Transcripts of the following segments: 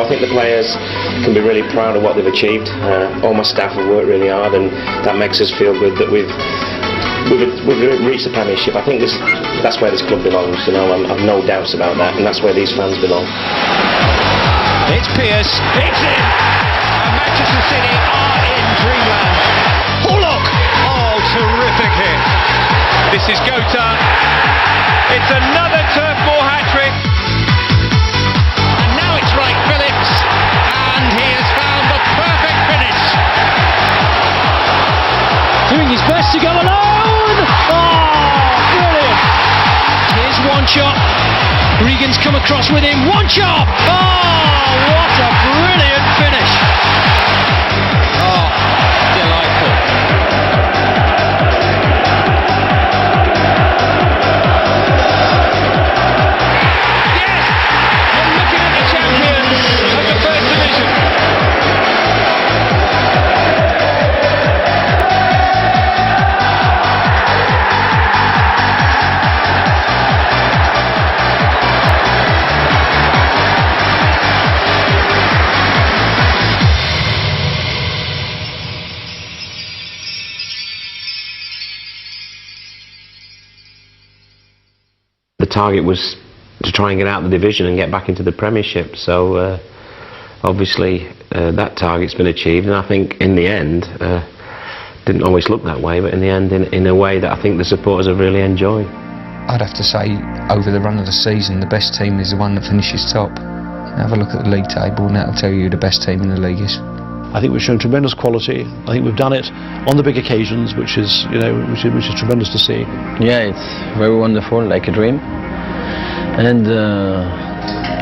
I think the players can be really proud of what they've achieved. All my staff have worked really hard, and that makes us feel good that we've reached the Premiership. I think that's where this club belongs, you know. I've no doubts about that, and that's where these fans belong. It's Pearce, it's in, and Manchester City are in dreamland. Oh look, oh terrific hit. This is Gota, it's another turf ball hat-trick. And now it's Wright Phillips, and he has found the perfect finish. Doing his best to go alone. Oh, brilliant. Here's one shot. Regan's come across with him. One shot. Oh, what a brilliant finish. Oh, delightful. Yes, we're looking at the champions of the First Division. The target was to try and get out of the division and get back into the Premiership, so obviously that target's been achieved, and I think in the end, didn't always look that way, but in the end in a way that I think the supporters have really enjoyed. I'd have to say, over the run of the season, the best team is the one that finishes top. Have a look at the league table and that'll tell you who the best team in the league is. I think we've shown tremendous quality. I think we've done it on the big occasions, which is, you know, which is tremendous to see. Yeah, it's very wonderful, like a dream. And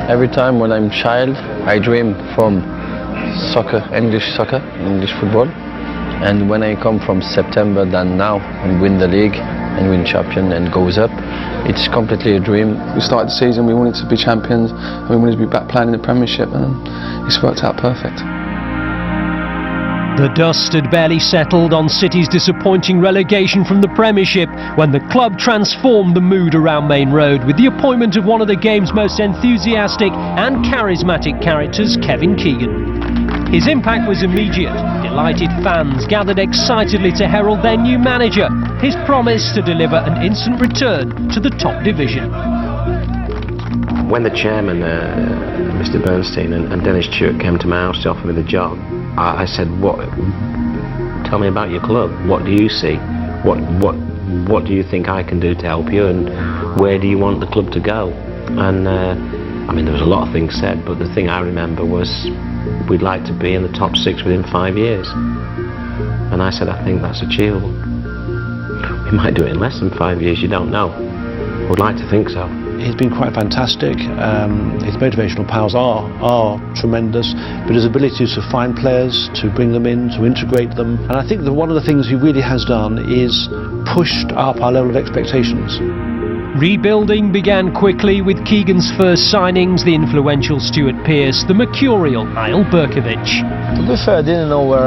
every time when I'm a child, I dream from soccer, English football. And when I come from September than now and win the league and win champion and goes up, it's completely a dream. We started the season, we wanted to be champions, and we wanted to be back playing in the Premiership, and it's worked out perfect. The dust had barely settled on City's disappointing relegation from the Premiership when the club transformed the mood around Main Road with the appointment of one of the game's most enthusiastic and charismatic characters, Kevin Keegan. His impact was immediate. Delighted fans gathered excitedly to herald their new manager, his promise to deliver an instant return to the top division. When the chairman, Mr. Bernstein and Dennis Stewart came to my house to offer me the job, I said, tell me about your club. What do you see? What do you think I can do to help you, and where do you want the club to go? And I mean, there was a lot of things said, but the thing I remember was we'd like to be in the top 6 within 5 years. And I said, I think that's achievable. We might do it in less than 5 years, you don't know. Would like to think so. He's been quite fantastic. His motivational powers are tremendous, but his ability to find players, to bring them in, to integrate them. And I think that one of the things he really has done is pushed up our level of expectations. Rebuilding began quickly with Keegan's first signings, the influential Stuart Pearce, the mercurial Niall Berkovic. To be fair, I didn't know where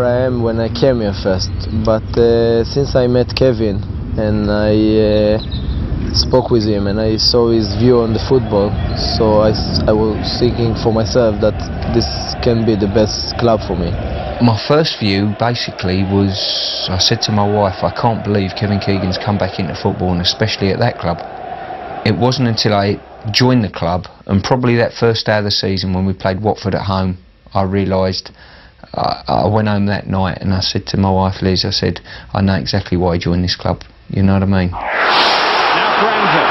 I am when I came here first, but since I met Kevin and I spoke with him and I saw his view on the football, so I was thinking for myself that this can be the best club for me. My first view basically was, I said to my wife, I can't believe Kevin Keegan's come back into football, and especially at that club. It wasn't until I joined the club, and probably that first day of the season when we played Watford at home, I realised. I went home that night and I said to my wife Liz, I said, I know exactly why I joined this club, you know what I mean? Now Granville.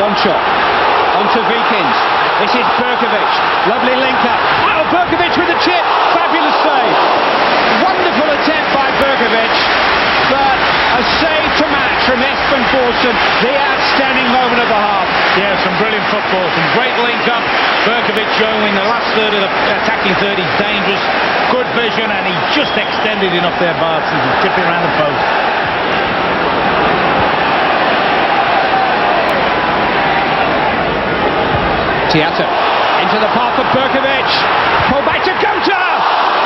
One shot. Onto Vikins. This is Berkovic. Lovely link up. Oh, Berkovic with a chip. Fabulous save. Wonderful attempt by Berkovic. But a save to match from Espen Borson. The outstanding moment of the half. Yeah, some brilliant football. Some great link up. Berkovic going the last third of the attacking third. He's dangerous. Good vision, and he just extended enough there, Bart. He's tipping around the post. Tiata into the path of Berkovic, pull back to Gota,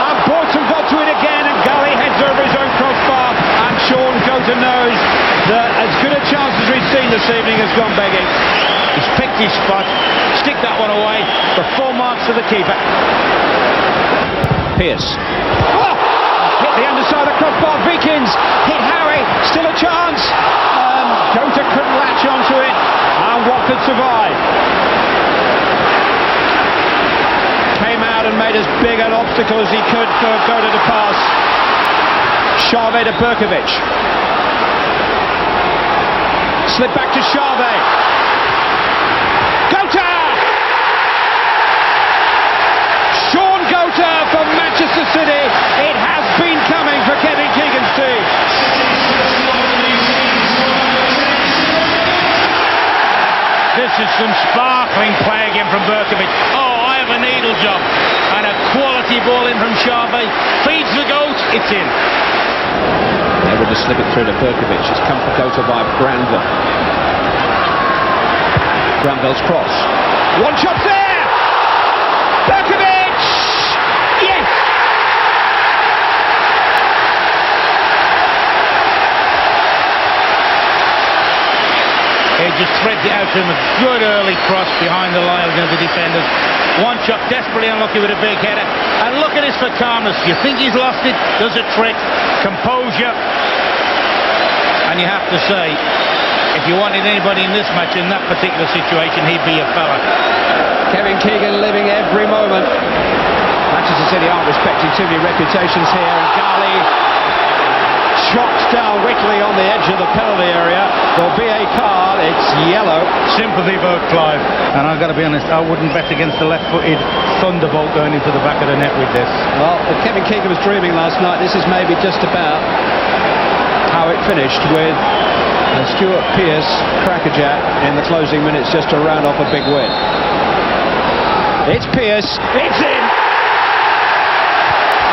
and Borton got to it again, and Gully heads over his own crossbar, and Sean Gota knows that as good a chance as we've seen this evening has gone begging. He's picked his spot. Stick that one away. The full marks to the keeper. Pearce. Oh! Hit the underside of the crossbar. Vikins hit Harry. Still a chance. Gota couldn't latch onto it. And Watford survived. Came out and made as big an obstacle as he could for Gota to pass. Xavi to Berkovic. Slip back to Xavi. Gota! Sean Gota for Manchester City. It has been coming for Kevin Keegan's team. This is some sparkling play again from Berkovic. Oh, I have a needle job. And a quality ball in from Xavi. Feeds the goat, it's in. Able to slip it through to Berkovic. It's come for Gota by Granville. Granville's cross. One shot there! Berkovic! Yes! He just threads it out to him. A good early cross behind the line of the defenders. One shot, desperately unlucky with a big header. And look at this for calmness. You think he's lost it, does a trick, composure. And you have to say, if you wanted anybody in this match in that particular situation, he'd be your fella. Kevin Keegan living every moment. Manchester City aren't respecting too many reputations here. And Ghali chops down Whitley on the edge of the penalty area. There'll be a card, it's yellow. Sympathy vote, Clive. And I've got to be honest, I wouldn't bet against the left-footed thunderbolt going into the back of the net with this. Well, Kevin Keegan was dreaming last night. This is maybe just about how it finished, with Stuart Pearce crackerjack in the closing minutes just to round off a big win. It's Pearce, it's in!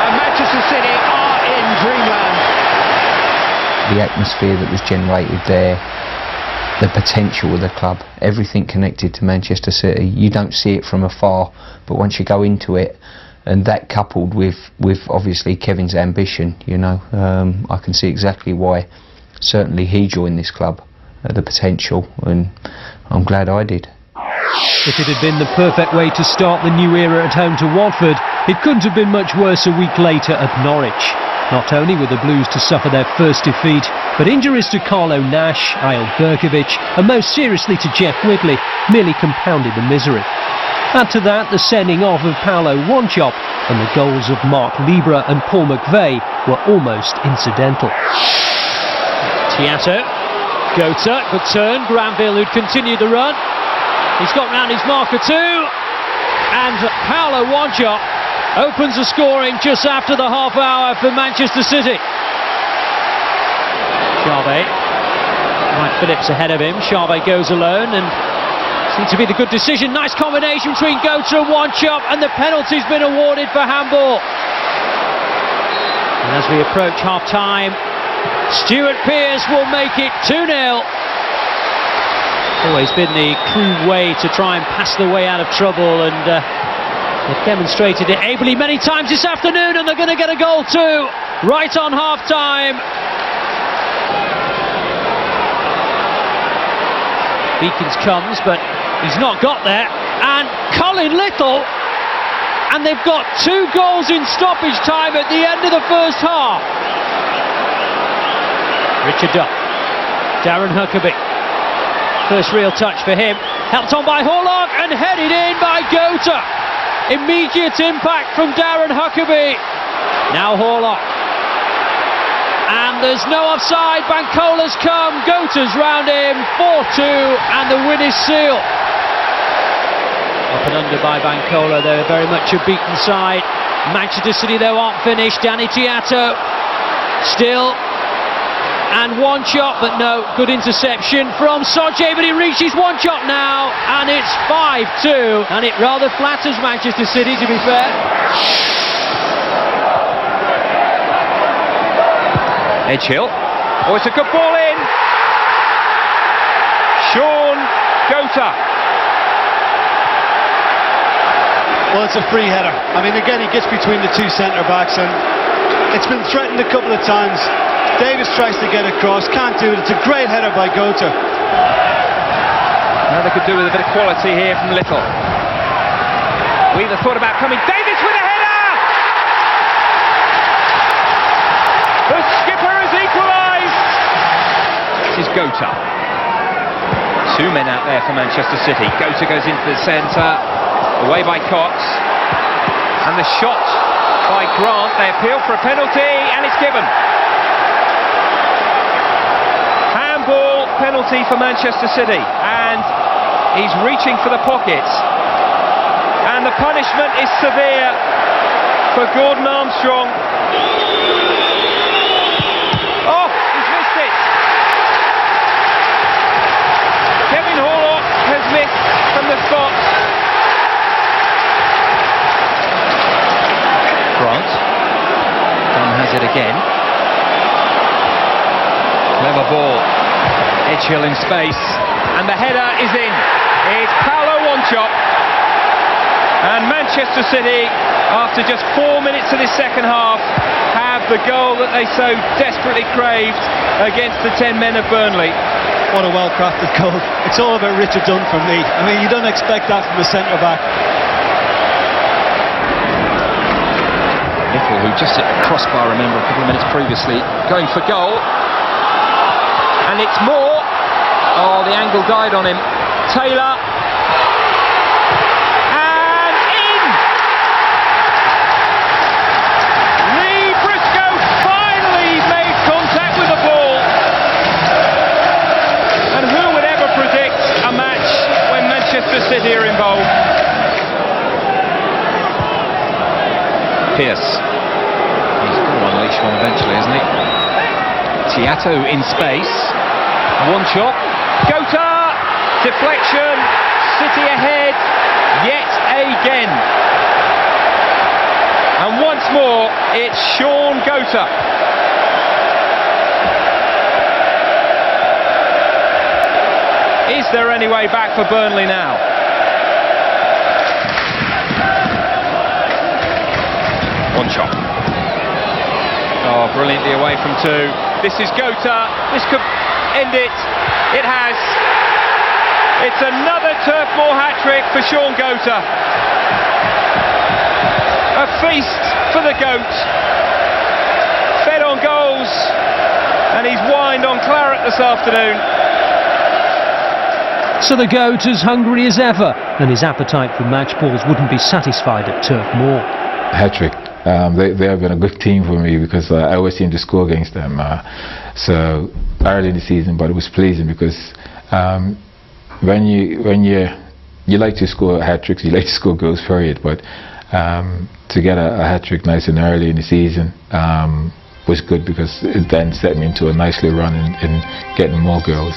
And Manchester City are in dreamland. The atmosphere that was generated there, the potential of the club, everything connected to Manchester City. You don't see it from afar, but once you go into it, and that coupled with obviously Kevin's ambition, you know, I can see exactly why certainly he joined this club, the potential, and I'm glad I did. If it had been the perfect way to start the new era at home to Watford, it couldn't have been much worse a week later at Norwich. Not only were the Blues to suffer their first defeat, but injuries to Carlo Nash, Eyal Berkovic, and most seriously to Jeff Whitley merely compounded the misery. Add to that the sending off of Paolo Wanchop, and the goals of Mark Libra and Paul McVeigh were almost incidental. Tiato, Gota, good turn, Granville who'd continued the run. He's got round his marker too, and Paolo Wanchop opens the scoring just after the half hour for Manchester City. Xavi, Mike Phillips ahead of him. Xavi goes alone and seems to be the good decision. Nice combination between Gota and Wanchop, and the penalty's been awarded for handball. And as we approach half time, Stuart Pearce will make it 2-0. Always been the Crewe way to try and pass the way out of trouble, and they've demonstrated it ably many times this afternoon, and they're going to get a goal too, right on half-time. Beacons comes, but he's not got there, and Colin Little, and they've got 2 goals in stoppage time at the end of the first half. Richard Duff, Darren Huckabee, first real touch for him, helped on by Horlock and headed in by Gota. Immediate impact from Darren Huckabee. Now Horlock. And there's no offside. Bankola's come. Gota's round him. 4-2 and the win is sealed. Up and under by Bankola. They're very much a beaten side. Manchester City though aren't finished. Danny Tiato still. And one shot, but no, good interception from Soje, but he reaches one shot now, and it's 5-2, and it rather flatters Manchester City, to be fair. Edgehill, oh, it's a good ball in. Sean Gota. Well, it's a free header. I mean, again, he gets between the 2 centre-backs, and it's been threatened a couple of times. Davis tries to get across, can't do it. It's a great header by Gota. Now they could do with a bit of quality here from Little. Wheeler thought about coming. Davis with a header! The skipper has equalised! This is Gota. Two men out there for Manchester City. Gota goes into the centre, away by Cox. And the shot by Grant. They appeal for a penalty, and it's given. Handball penalty for Manchester City, and he's reaching for the pockets. And the punishment is severe for Gordon Armstrong. Oh, he's missed it. Kevin Horlock has missed from the spot. Grant. Dunn has it again. Clever ball. Edgehill in space. And the header is in. It's Paolo Wanchop. And Manchester City, after just 4 minutes of this second half, have the goal that they so desperately craved against the 10 men of Burnley. What a well-crafted goal. It's all about Richard Dunn for me. I mean, you don't expect that from a centre-back. Little, who just hit the crossbar, remember, a couple of minutes previously, going for goal. And it's Moore. Oh, the angle died on him. Taylor. And in! Lee Briscoe finally made contact with the ball. And who would ever predict a match when Manchester City are involved? Pearce. He's going to unleash one eventually, isn't he? Tiato in space. One shot. Gota! Deflection. City ahead yet again. And once more, it's Sean Gota. Is there any way back for Burnley now? One shot. Oh, brilliantly away from two. This is Gota. This could end it. It has. It's another Turf Moor hat-trick for Sean Gota. A feast for the goat. Fed on goals, and he's wined on claret this afternoon. So the goat as hungry as ever, and his appetite for match balls wouldn't be satisfied at Turf Moor. Hat-trick. They have been a good team for me because I always seem to score against them. So early in the season, but it was pleasing because when you like to score hat-tricks, you like to score goals, period. But to get a hat-trick nice and early in the season was good because it then set me into a nice little run in getting more goals.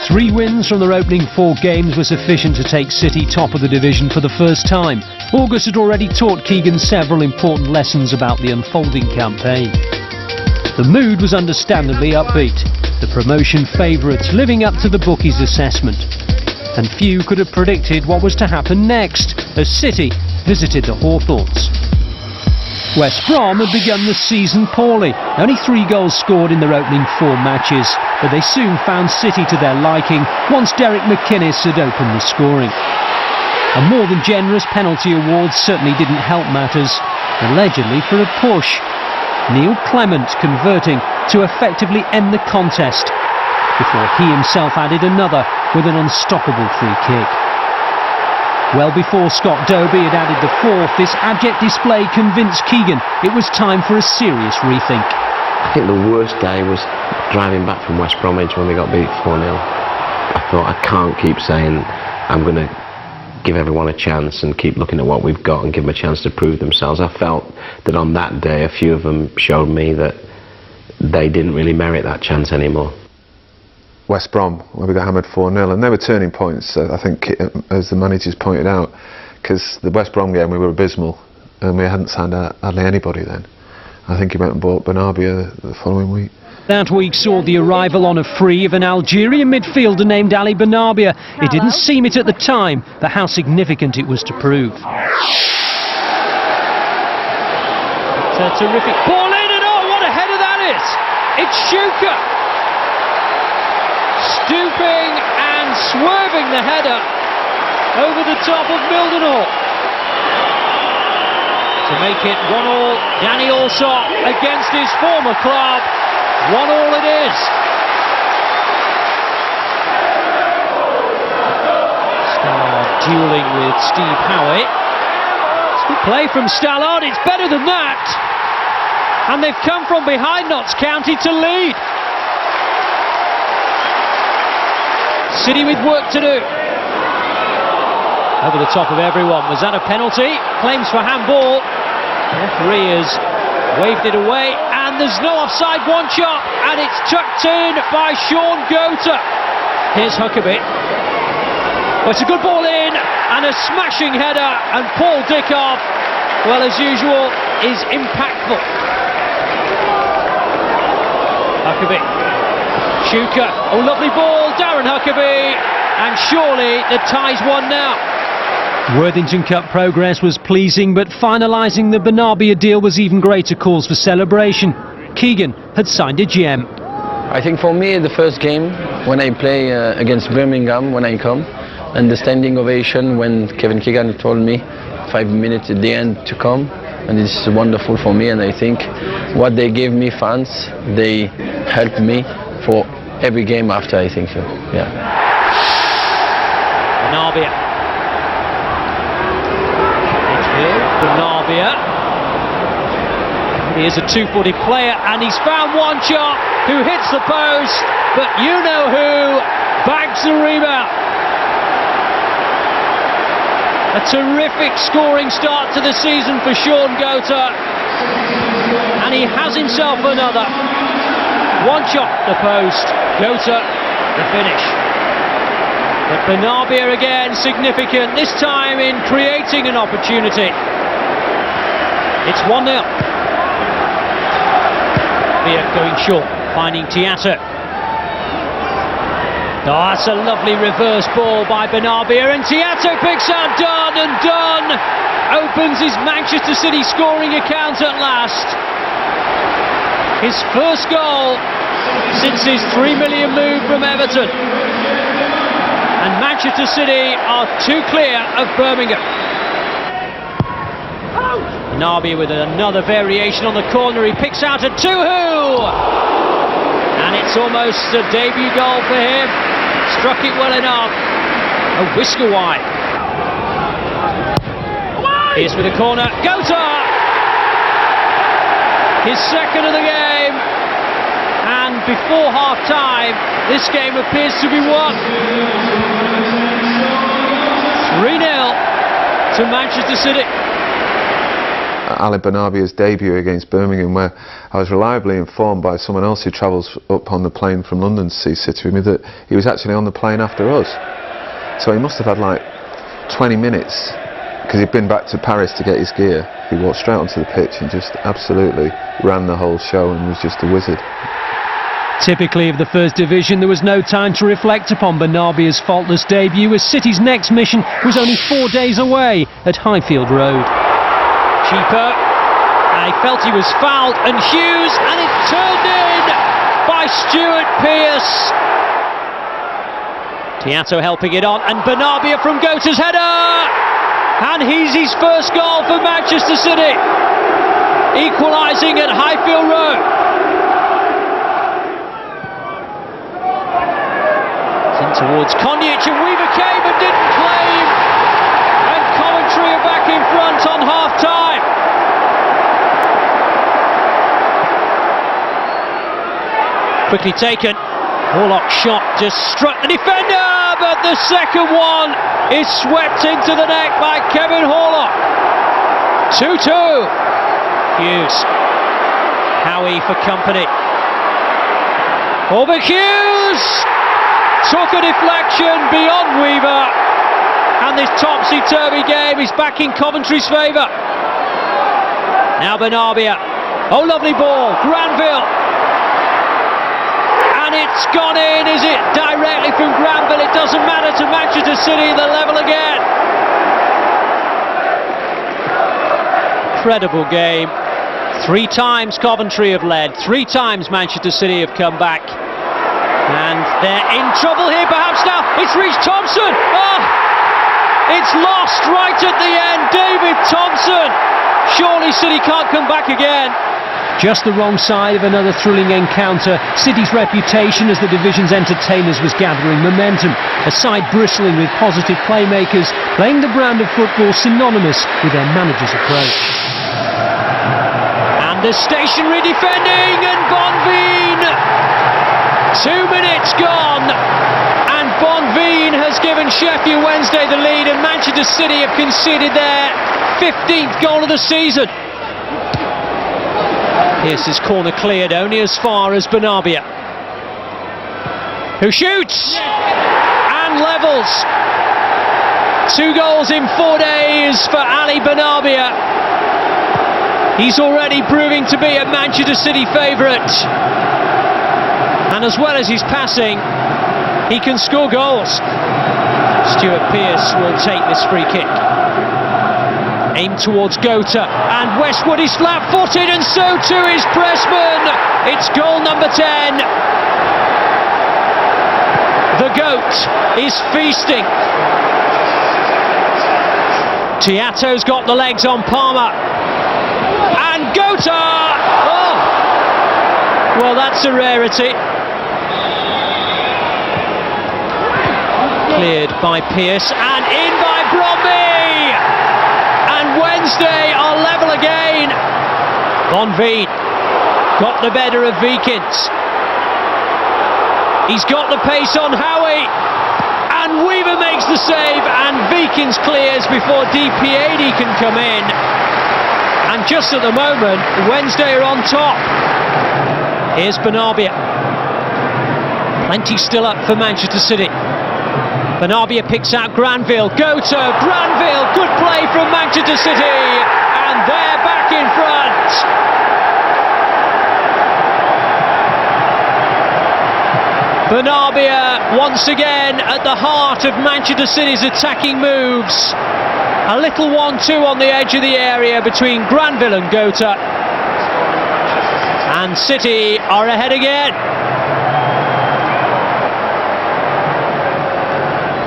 3 wins from their opening 4 games were sufficient to take City top of the division for the first time. August had already taught Keegan several important lessons about the unfolding campaign. The mood was understandably upbeat, the promotion favourites living up to the bookies' assessment. And few could have predicted what was to happen next as City visited the Hawthorns. West Brom had begun the season poorly, only 3 goals scored in their opening 4 matches, but they soon found City to their liking once Derek McInnes had opened the scoring. A more than generous penalty award certainly didn't help matters, allegedly for a push. Neil Clement converting to effectively end the contest, before he himself added another with an unstoppable free kick. Well before Scott Dobie had added the 4th, this abject display convinced Keegan it was time for a serious rethink. I think the worst day was driving back from West Bromwich when we got beat 4-0. I thought, I can't keep saying I'm going to give everyone a chance and keep looking at what we've got and give them a chance to prove themselves. I felt that on that day a few of them showed me that they didn't really merit that chance anymore. West Brom, where we got hammered 4-0, and they were turning points, I think, as the managers pointed out, because the West Brom game we were abysmal and we hadn't signed hardly anybody then. I think he went and bought Benabia the following week. That week saw the arrival on a free of an Algerian midfielder named Ali Benabia. It didn't seem it at the time, but how significant it was to prove. It's a terrific ball in, and oh, what a header that is! It's Shuka! Stooping and swerving the header over the top of Mildenhall to make it 1-all. Danny Allsop against his former club. 1-all it is. Stallard dueling with Steve Howitt. It's good play from Stallard. It's better than that. And they've come from behind Notts County to lead. City with work to do. Over the top of everyone. Was that a penalty? Claims for handball. Referee has waved it away, and there's no offside. One shot, and it's tucked in by Sean Gota. Here's Huckabee. Well, it's a good ball in, and a smashing header, and Paul Dickoff, well, as usual, is impactful. Huckabee. Shuka. Oh, lovely ball. Darren Huckabee. And surely the tie's won now. Worthington Cup progress was pleasing, but finalising the Benarbia deal was even greater cause for celebration. Keegan had signed a gem. I think for me, the first game, when I play against Birmingham, when I come, and the standing ovation when Kevin Keegan told me 5 minutes at the end to come, and it's wonderful for me, and I think what they gave me, fans, they helped me for every game after, I think so, yeah. Benarbia. Benarbia. He is a two-footed player, and he's found one shot who hits the post, but you know who bags the rebound. A terrific scoring start to the season for Sean Gota, and he has himself another. One shot the post, Gota the finish. But Benarbia again significant, this time in creating an opportunity. It's 1-0. Benarbia going short, finding Tiato. Oh, that's a lovely reverse ball by Benarbia, and Tiato picks out Dunn, and Dunn opens his Manchester City scoring account at last. His first goal since his £3 million move from Everton. And Manchester City are too clear of Birmingham. Benarbia with another variation on the corner, he picks out a two-hoo! And it's almost a debut goal for him. Struck it well enough. A whisker wide. Here's with a corner. Gota! His second of the game. And before half-time, this game appears to be won. 3-0 to Manchester City. Ali Benabia's debut against Birmingham, where I was reliably informed by someone else who travels up on the plane from London to see City with me that he was actually on the plane after us. So he must have had like 20 minutes, because he'd been back to Paris to get his gear. He walked straight onto the pitch and just absolutely ran the whole show and was just a wizard. Typically of the First Division, there was no time to reflect upon Benabia's faultless debut, as City's next mission was only 4 days away at Highfield Road. Cheaper, and he felt he was fouled, and Hughes, and it's turned in by Stuart Pearce. Tiato helping it on, and Benarbia from Gota's header, and he's his first goal for Manchester City, equalising at Highfield Road. It's in towards Konjic, and Weaver came and didn't claim, and Coventry are back in front on half-time. Quickly taken. Horlock's shot just struck the defender, but the second one is swept into the net by Kevin Horlock. 2-2. Hughes. Howie for company. Over Hughes! Took a deflection beyond Weaver, and this topsy-turvy game is back in Coventry's favour. Now Benarbia. Oh, lovely ball. Granville. And it's gone in, is it? Directly from Granville. It doesn't matter to Manchester City, the level again. Incredible game. 3 times Coventry have led, 3 times Manchester City have come back. And they're in trouble here perhaps now. It's reached Thompson. Oh, it's lost right at the end. David Thompson. Surely City can't come back again. Just the wrong side of another thrilling encounter. City's reputation as the division's entertainers was gathering momentum. A side bristling with positive playmakers, playing the brand of football synonymous with their manager's approach. And the stationary defending, and Bonveen. 2 minutes gone, and Bonveen has given Sheffield Wednesday the lead, and Manchester City have conceded their 15th goal of the season. Pearce's corner cleared only as far as Benabia, who shoots and levels. 2 goals in 4 days for Ali Benabia. He's already proving to be a Manchester City favourite, and as well as his passing, he can score goals. Stuart Pearce will take this free kick. Aimed towards Gota, and Westwood is flat-footed, and so too is Pressman. It's goal number 10. The GOAT is feasting. Tiato's got the legs on Palmer, and Gota! Oh! Well, that's a rarity. Cleared by Pearce, and in by Bromby! Wednesday are level again. Bonveen got the better of Vikins. He's got the pace on Howie, and Weaver makes the save, and Vikins clears before DiPiedi can come in. And just at the moment, Wednesday are on top. Here's Benabia. Plenty still up for Manchester City. Benabia picks out Granville. Gota, Granville, good play from Manchester City, and they're back in front. Benabia once again at the heart of Manchester City's attacking moves. A little 1-2 on the edge of the area between Granville and Gota, and City are ahead again.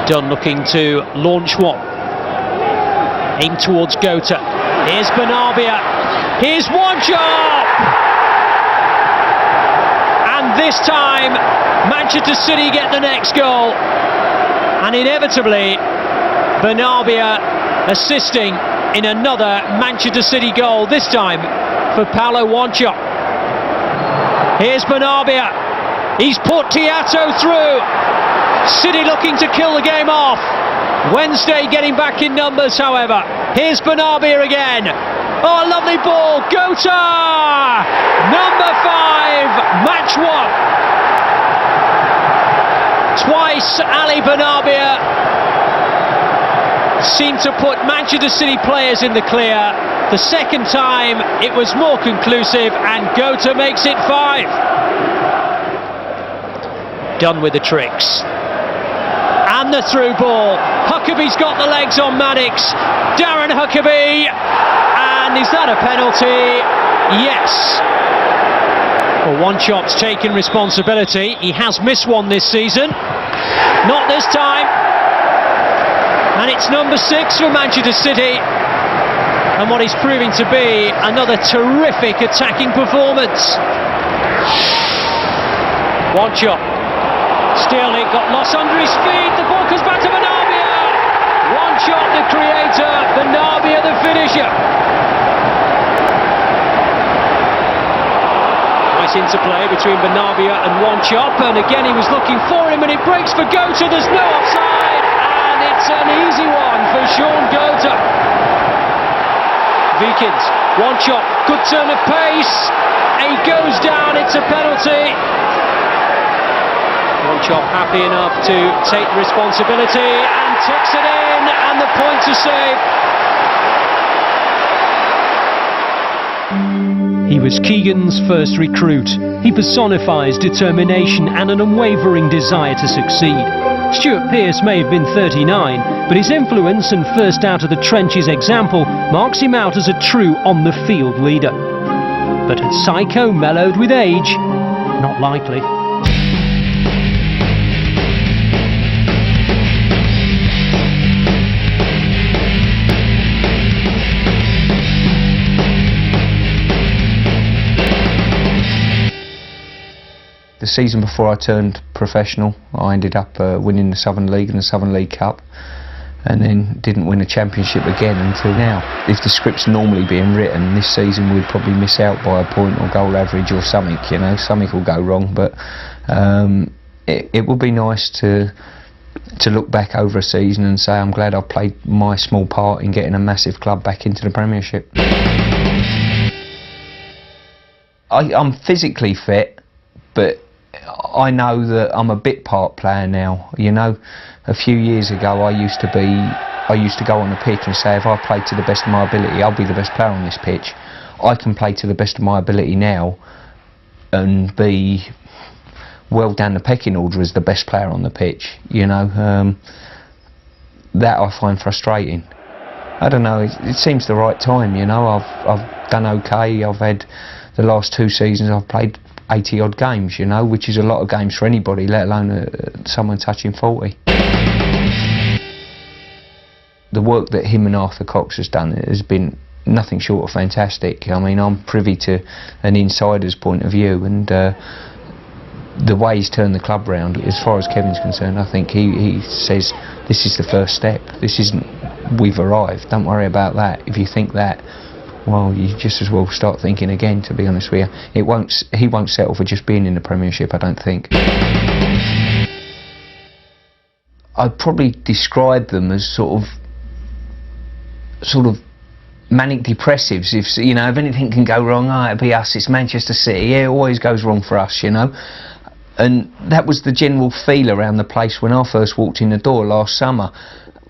Dunn looking to launch one. Aim towards Gota. Here's Benabia. Here's Wanchop! And this time, Manchester City get the next goal. And inevitably, Benabia assisting in another Manchester City goal, this time for Paulo Wanchop. Here's Benabia. He's put Tiato through. City looking to kill the game off. Wednesday getting back in numbers, however. Here's Benabia again. Oh, a lovely ball. Gota! Number 5, match 1. Twice Ali Benabia seemed to put Manchester City players in the clear. The second time it was more conclusive, and Gota makes it 5. Done with the tricks. And the through ball. Huckabee's got the legs on Maddox. Darren Huckabee. And is that a penalty? Yes. Well, Wanchop's taken responsibility. He has missed one this season. Not this time. And it's number 6 for Manchester City. And what is proving to be another terrific attacking performance. Wanchop. Still, it got lost under his feet. The ball comes back to Benabia. Wanchop the creator, Benabia the finisher. Nice interplay between Benabia and Wanchop, and again he was looking for him, and it breaks for Gota. There's no offside, and it's an easy one for Sean Gota. Vikins, Wanchop, good turn of pace. He goes down, it's a penalty. Wanchop happy enough to take responsibility and tucks it in, and the point to save. He was Keegan's first recruit. He personifies determination and an unwavering desire to succeed. Stuart Pearce may have been 39, but his influence and first out of the trenches example marks him out as a true on-the-field leader. But had Psycho mellowed with age? Not likely. season before I turned professional, I ended up winning the Southern League and the Southern League Cup, and then didn't win a championship again until now. If the script's normally being written, this season we'd probably miss out by a point or goal average or something, you know, something will go wrong, but it would be nice to look back over a season and say I'm glad I played my small part in getting a massive club back into the Premiership. I'm physically fit, but I know that I'm a bit part player now. You know, a few years ago I used to go on the pitch and say if I played to the best of my ability, I'll be the best player on this pitch. I can play to the best of my ability now and be well down the pecking order as the best player on the pitch, you know. That I find frustrating. I don't know, it seems the right time, you know. I've done okay. I've had the last 2 seasons I've played 80 odd games, you know, which is a lot of games for anybody, let alone someone touching 40. The work that him and Arthur Cox has done has been nothing short of fantastic. I mean, I'm privy to an insider's point of view, and the way he's turned the club round, as far as Kevin's concerned, I think he says this is the first step. This isn't we've arrived. Don't worry about that. If you think that, well, you just as well start thinking again, to be honest with you. He won't settle for just being in the Premiership, I don't think. I'd probably describe them as sort of manic depressives. If you know, if anything can go wrong, it'll be us. It's Manchester City. Yeah, it always goes wrong for us, you know. And that was the general feel around the place when I first walked in the door last summer.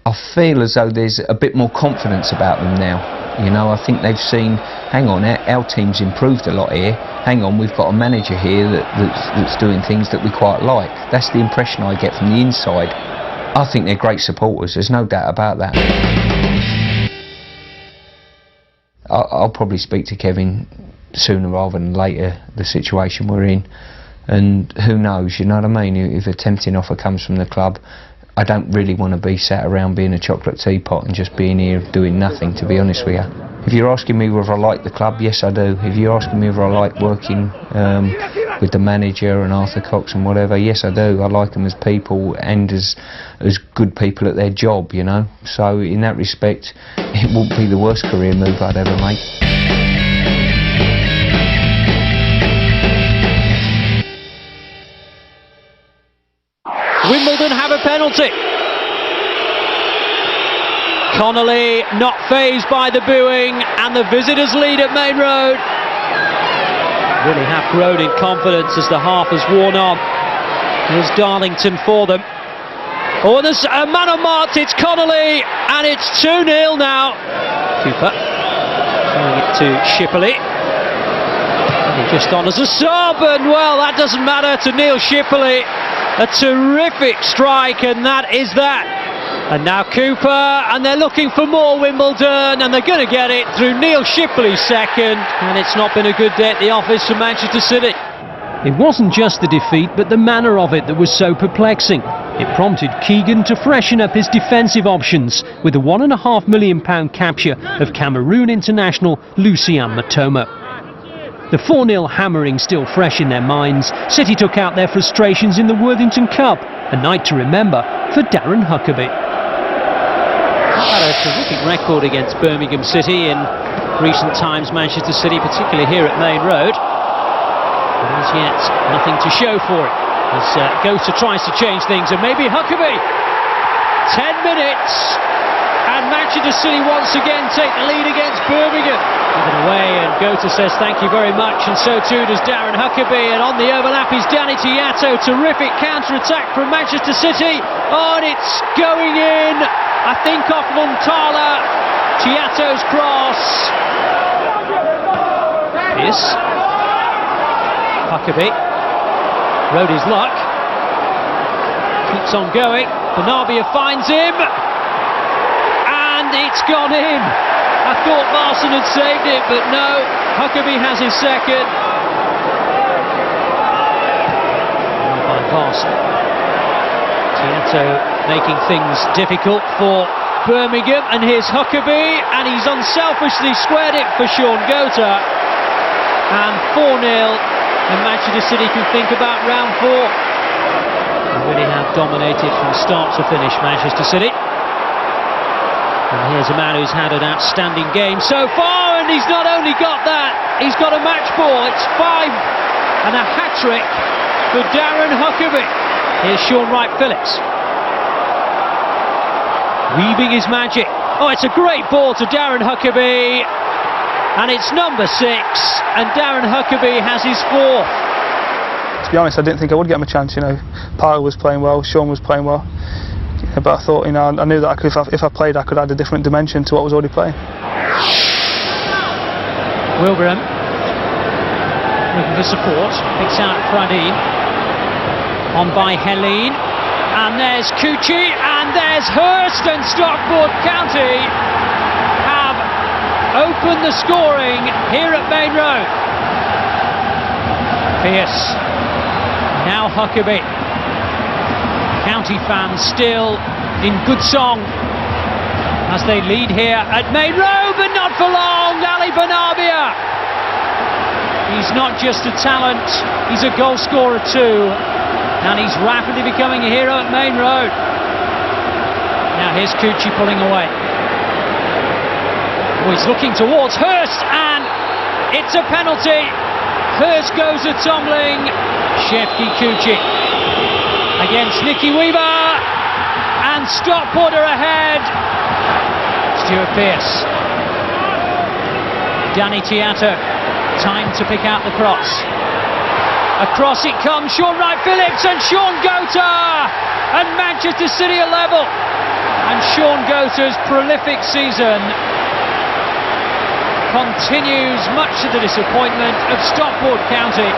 I feel as though there's a bit more confidence about them now. You know, I think they've seen, hang on, our team's improved a lot here. Hang on, we've got a manager here that's doing things that we quite like. That's the impression I get from the inside. I think they're great supporters, there's no doubt about that. I'll probably speak to Kevin sooner rather than later, the situation we're in. And who knows, you know what I mean? If a tempting offer comes from the club, I don't really want to be sat around being a chocolate teapot and just being here doing nothing, to be honest with you. If you're asking me whether I like the club, yes I do. If you're asking me whether I like working with the manager and Arthur Cox and whatever, yes I do. I like them as people and as good people at their job, you know. So in that respect, it won't be the worst career move I'd ever make. Wimbledon have a penalty. Connolly not fazed by the booing, and the visitors lead at Main Road. Really have grown in confidence as the half has worn on. Here's Darlington for them. Oh, there's a man on mark, it's Connolly, and it's 2-0 now. Cooper throwing it to Shipley. Just on as a sub, and well, that doesn't matter to Neil Shipley. A terrific strike, and that is that. And now Cooper, and they're looking for more Wimbledon, and they're going to get it through Neil Shipley's second, and it's not been a good day at the office for Manchester City. It wasn't just the defeat, but the manner of it that was so perplexing. It prompted Keegan to freshen up his defensive options with a £1.5 million capture of Cameroon international Lucian Matoma. The 4-0 hammering still fresh in their minds, City took out their frustrations in the Worthington Cup, a night to remember for Darren Huckabee. Had a terrific record against Birmingham City in recent times, Manchester City, particularly here at Main Road. But as yet, nothing to show for it, as Gota tries to change things, and maybe Huckabee. 10 minutes, and Manchester City once again take the lead against Birmingham. Given away, and Gota says thank you very much, and so too does Darren Huckabee. And on the overlap is Danny Tiato. Terrific counter-attack from Manchester City. Oh, and it's going in, I think off Montala. Tiato's cross. Yes. Huckabee rode his luck. Keeps on going. Bernabia finds him. And it's gone in. I thought Marson had saved it, but no, Huckabee has his second. By Marson. Tiato making things difficult for Birmingham, and here's Huckabee, and he's unselfishly squared it for Sean Gota. And 4-0 And Manchester City can think about round 4. They really have dominated from start to finish, Manchester City. And here's a man who's had an outstanding game so far, and he's not only got that, he's got a match ball. It's 5 and a hat-trick for Darren Huckabee. Here's Sean Wright-Phillips. Weaving his magic. Oh, it's a great ball to Darren Huckabee. And it's number 6, and Darren Huckabee has his 4th. To be honest, I didn't think I would get him a chance. Parler was playing well, Sean was playing well. But I thought, I knew that if I played, I could add a different dimension to what I was already playing. Wilbraham looking for support, picks out Pradine, on by Helene, and there's Cucci, and there's Hurst, and Stockport County have opened the scoring here at Main Road. Pearce, now Huckabee. County fans still in good song as they lead here at Main Road, but not for long. Ali Benarbia. He's not just a talent, he's a goal scorer too, and he's rapidly becoming a hero at Main Road. Now here's Cucci pulling away. Oh, he's looking towards Hurst, and it's a penalty. Hurst goes a tumbling. Shefki Cucci against Nicky Weaver, and Stockport are ahead. Stuart Pearce. Danny Tiato, time to pick out the cross. Across it comes, Sean Wright-Phillips, and Sean Gota, and Manchester City are level. And Sean Gota's prolific season continues, much to the disappointment of Stockport County.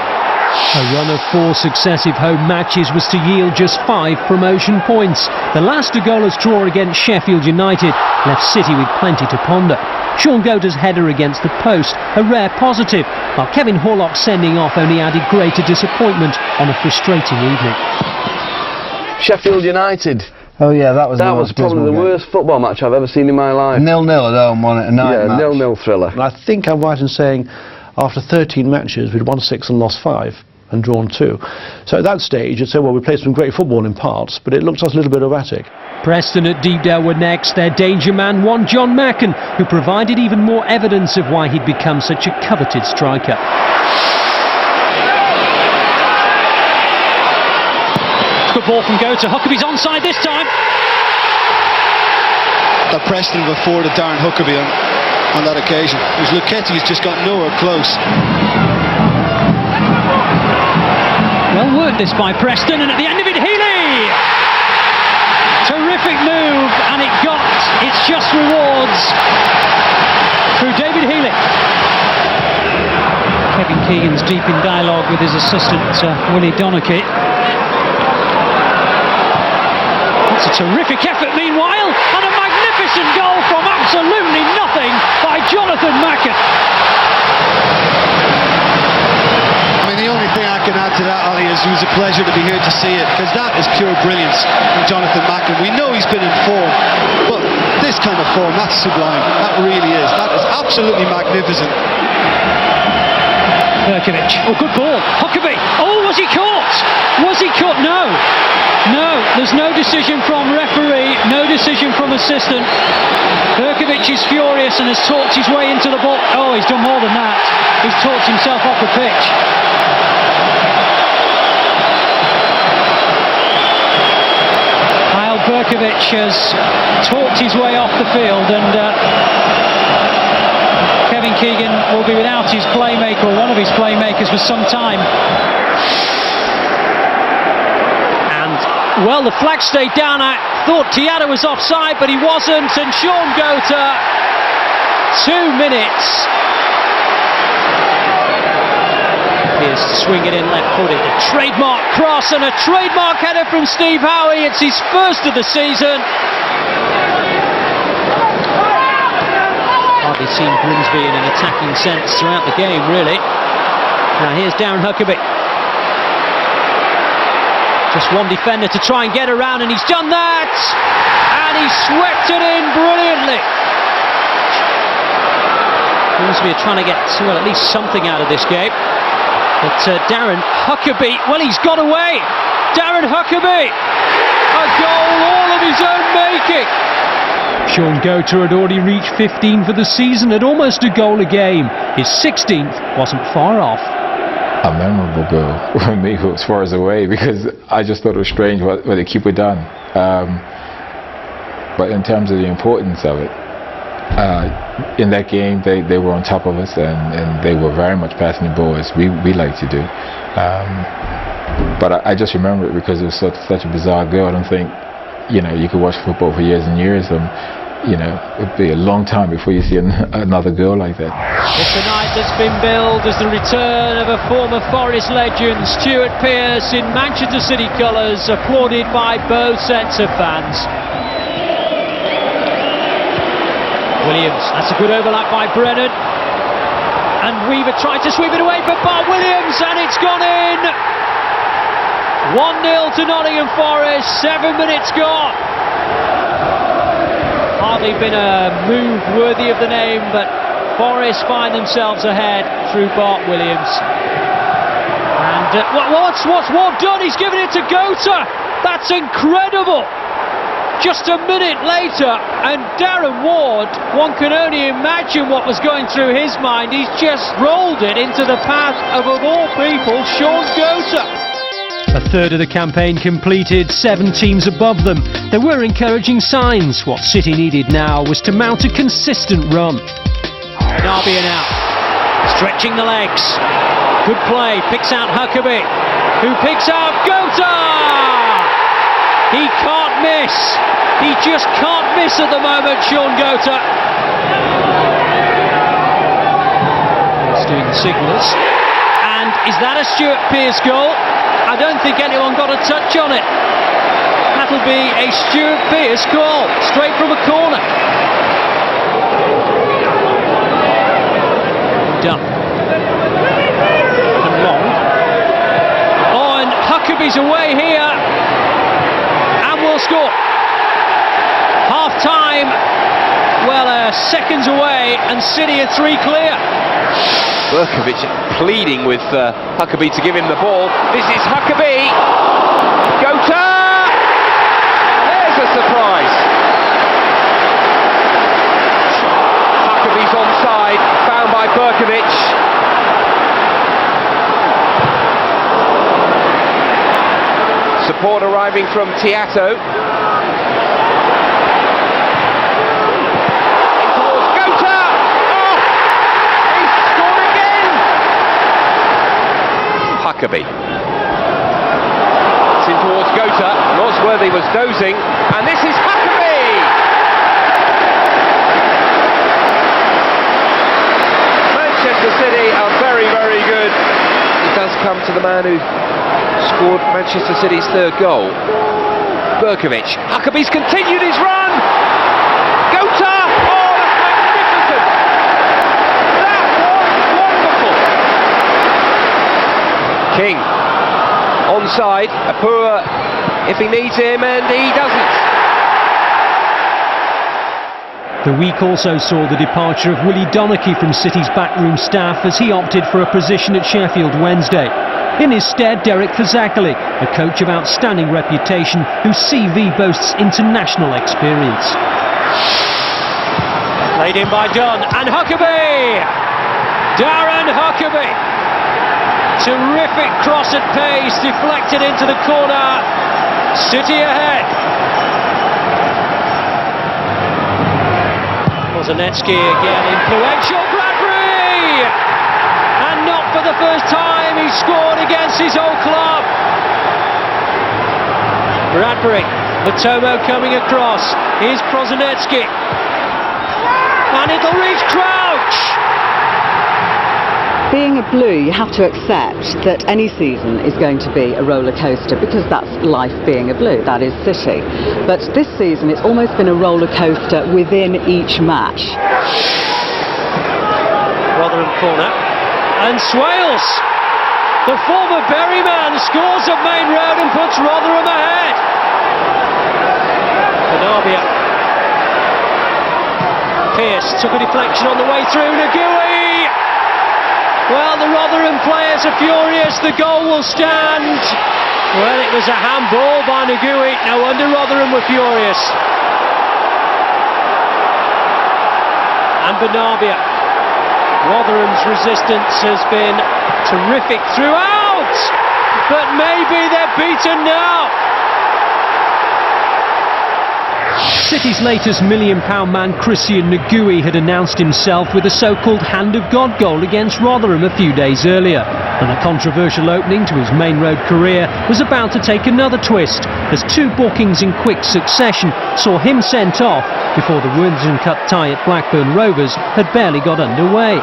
A run of 4 successive home matches was to yield just 5 promotion points. The last goalless draw against Sheffield United left City with plenty to ponder. Sean Gota's header against the post, a rare positive, while Kevin Horlock's sending off only added greater disappointment on a frustrating evening. Sheffield United. Oh yeah, that was probably the worst football match I've ever seen in my life. 0-0 at home, wasn't it? A night match. 0-0 thriller. And I think I'm right in saying after 13 matches we'd won 6 and lost 5 and drawn 2. So at that stage you'd say, well, we played some great football in parts, but it looked to us a little bit erratic. Preston at Deepdale were next. Their danger man, one John Macken, who provided even more evidence of why he'd become such a coveted striker. Good ball from Gota. Huckabee's onside this time. That Preston before the Darren Huckabee on that occasion. It was Lucchetti who's just got nowhere close. Well worked this by Preston, and at the end of it, Healy! Terrific move, and it got its just rewards through David Healy. Kevin Keegan's deep in dialogue with his assistant, Willie Donachie. That's a terrific effort meanwhile, and a magnificent goal from absolutely nothing by Jonathan Macken. I mean, the only thing I can add to that, Ali, is it was a pleasure to be here to see it, because that is pure brilliance from Jonathan Macken. We know he's been in form, but this kind of form, that's sublime. That really is. That is absolutely magnificent. Berkovic. Oh, good ball. Huckabee. Oh, was he caught? Was he caught? No. No, there's no decision from referee, no decision from assistant. Berkovic is furious and has talked his way into the ball. Oh, he's done more than that. He's talked himself off the pitch. Kyle Berkovic has talked his way off the field, and Kevin Keegan will be without his playmaker, or one of his playmakers, for some time. Well, the flag stayed down. I thought Tiato was offside, but he wasn't. And Sean Gota, 2 minutes. Here's to swing it in left-footed. A trademark cross and a trademark header from Steve Howie. It's his first of the season. Hardly seen Grimsby in an attacking sense throughout the game, really. Now here's Darren Huckabee. Just one defender to try and get around, and he's done that! And he swept it in brilliantly. Grimsby are trying to get, well, at least something out of this game. But Darren Huckabee, well, he's got away. Darren Huckabee, a goal all of his own making. Sean Gota had already reached 15 for the season at almost a goal a game. His 16th wasn't far off. A memorable goal for me was far as away, because I just thought it was strange what the keeper done. But in terms of the importance of it, in that game they were on top of us, and they were very much passing the ball as we like to do. But I just remember it because it was such a bizarre goal. I don't think, you could watch football for years and years, and it'd be a long time before you see another goal like that. It's a night that's been billed as the return of a former Forest legend, Stuart Pearce, in Manchester City colours, applauded by both sets of fans. Williams, that's a good overlap by Brennan. And Weaver tried to sweep it away for Bart Williams, and it's gone in! 1-0 to Nottingham Forest, 7 minutes gone. Hardly been a move worthy of the name, but Forest find themselves ahead through Bart Williams. And what's Ward done? He's given it to Gota. That's incredible. Just a minute later, and Darren Ward, one can only imagine what was going through his mind. He's just rolled it into the path of all people, Sean Gota. A third of the campaign completed, 7 teams above them. There were encouraging signs. What City needed now was to mount a consistent run. Narbia now, stretching the legs. Good play, picks out Huckabee, who picks out Gota! He can't miss. He just can't miss at the moment, Sean Gota. He's doing the signals. And is that a Stuart Pearce goal? I don't think anyone got a touch on it. That'll be a Stuart Pearce goal, straight from a corner. Done. And long. Oh, and Huckabee's away here. And will score. Half time. Well, seconds away, and City are 3 clear. Berkovic pleading with Huckabee to give him the ball. This is Huckabee. Gota! There's a surprise. Huckabee's onside, found by Berkovic. Support arriving from Tiato. Huckabee. It's in towards Gota. Nosworthy was dozing, and this is Huckabee! Manchester City are very, very good. It does come to the man who scored Manchester City's 3rd goal. Berkovic. Huckabee's continued his run! Gota! Oh, that's magnificent! That was wonderful! King, onside, Apua if he needs him, and he doesn't. The week also saw the departure of Willie Donachie from City's backroom staff as he opted for a position at Sheffield Wednesday. In his stead, Derek Fazackerley, a coach of outstanding reputation whose CV boasts international experience. Laid in by Dunn, and Huckabee! Darren Huckabee! Terrific cross at pace, deflected into the corner. City ahead. Kozanecki again, influential Bradbury! And not for the first time, he scored against his old club. Bradbury, Matomo coming across. Here's Kozanecki. And it'll reach Crouch! Being a Blue, you have to accept that any season is going to be a roller coaster, because that's life being a Blue, that is City. But this season it's almost been a roller coaster within each match. Rotherham corner, and Swales, the former Bury man, scores at Main Road and puts Rotherham ahead. Narbia. Pearce took a deflection on the way through, Nagui! Well, the Rotherham players are furious. The goal will stand. Well, it was a handball by Ngui. No wonder Rotherham were furious. And Benabia. Rotherham's resistance has been terrific throughout. But maybe they're beaten now. City's latest £1 million man Christian Ngui had announced himself with a so-called Hand of God goal against Rotherham a few days earlier. And the controversial opening to his main road career was about to take another twist, as 2 bookings in quick succession saw him sent off before the Winston Cup tie at Blackburn Rovers had barely got underway.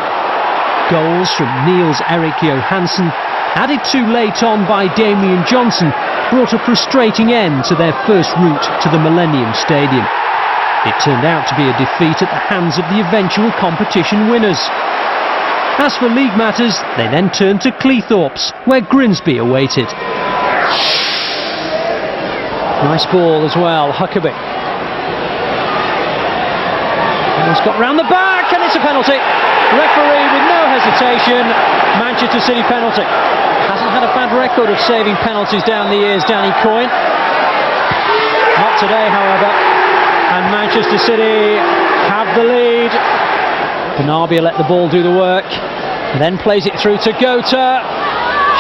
Goals from Niels Erik Johansson, added too late on by Damian Johnson, brought a frustrating end to their first route to the Millennium Stadium. It turned out to be a defeat at the hands of the eventual competition winners. As for league matters, they then turned to Cleethorpes, where Grimsby awaited. Nice ball as well, Huckabee. He's got round the back and it's a penalty. Referee with no hesitation, Manchester City penalty. Hasn't had a bad record of saving penalties down the years, Danny Coyne. Not today, however. And Manchester City have the lead. Benabia let the ball do the work, then plays it through to Gota.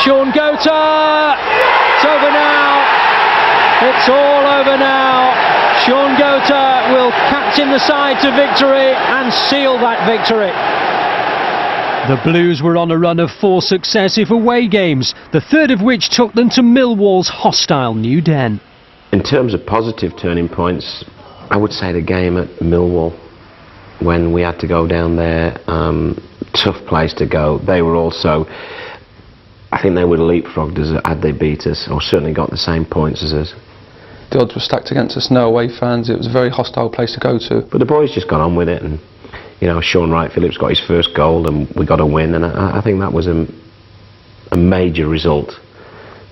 Sean Gota! It's over now. It's all over now. Sean Gota will captain the side to victory and seal that victory. The Blues were on a run of 4 successive away games, the third of which took them to Millwall's hostile New Den. In terms of positive turning points, I would say the game at Millwall, when we had to go down there, tough place to go. They were also, I think they would have leapfrogged us had they beat us, or certainly got the same points as us. The odds were stacked against us, no away fans, it was a very hostile place to go to. But the boys just got on with it, and you know, Sean Wright-Phillips got his first goal and we got a win, and I think that was a major result.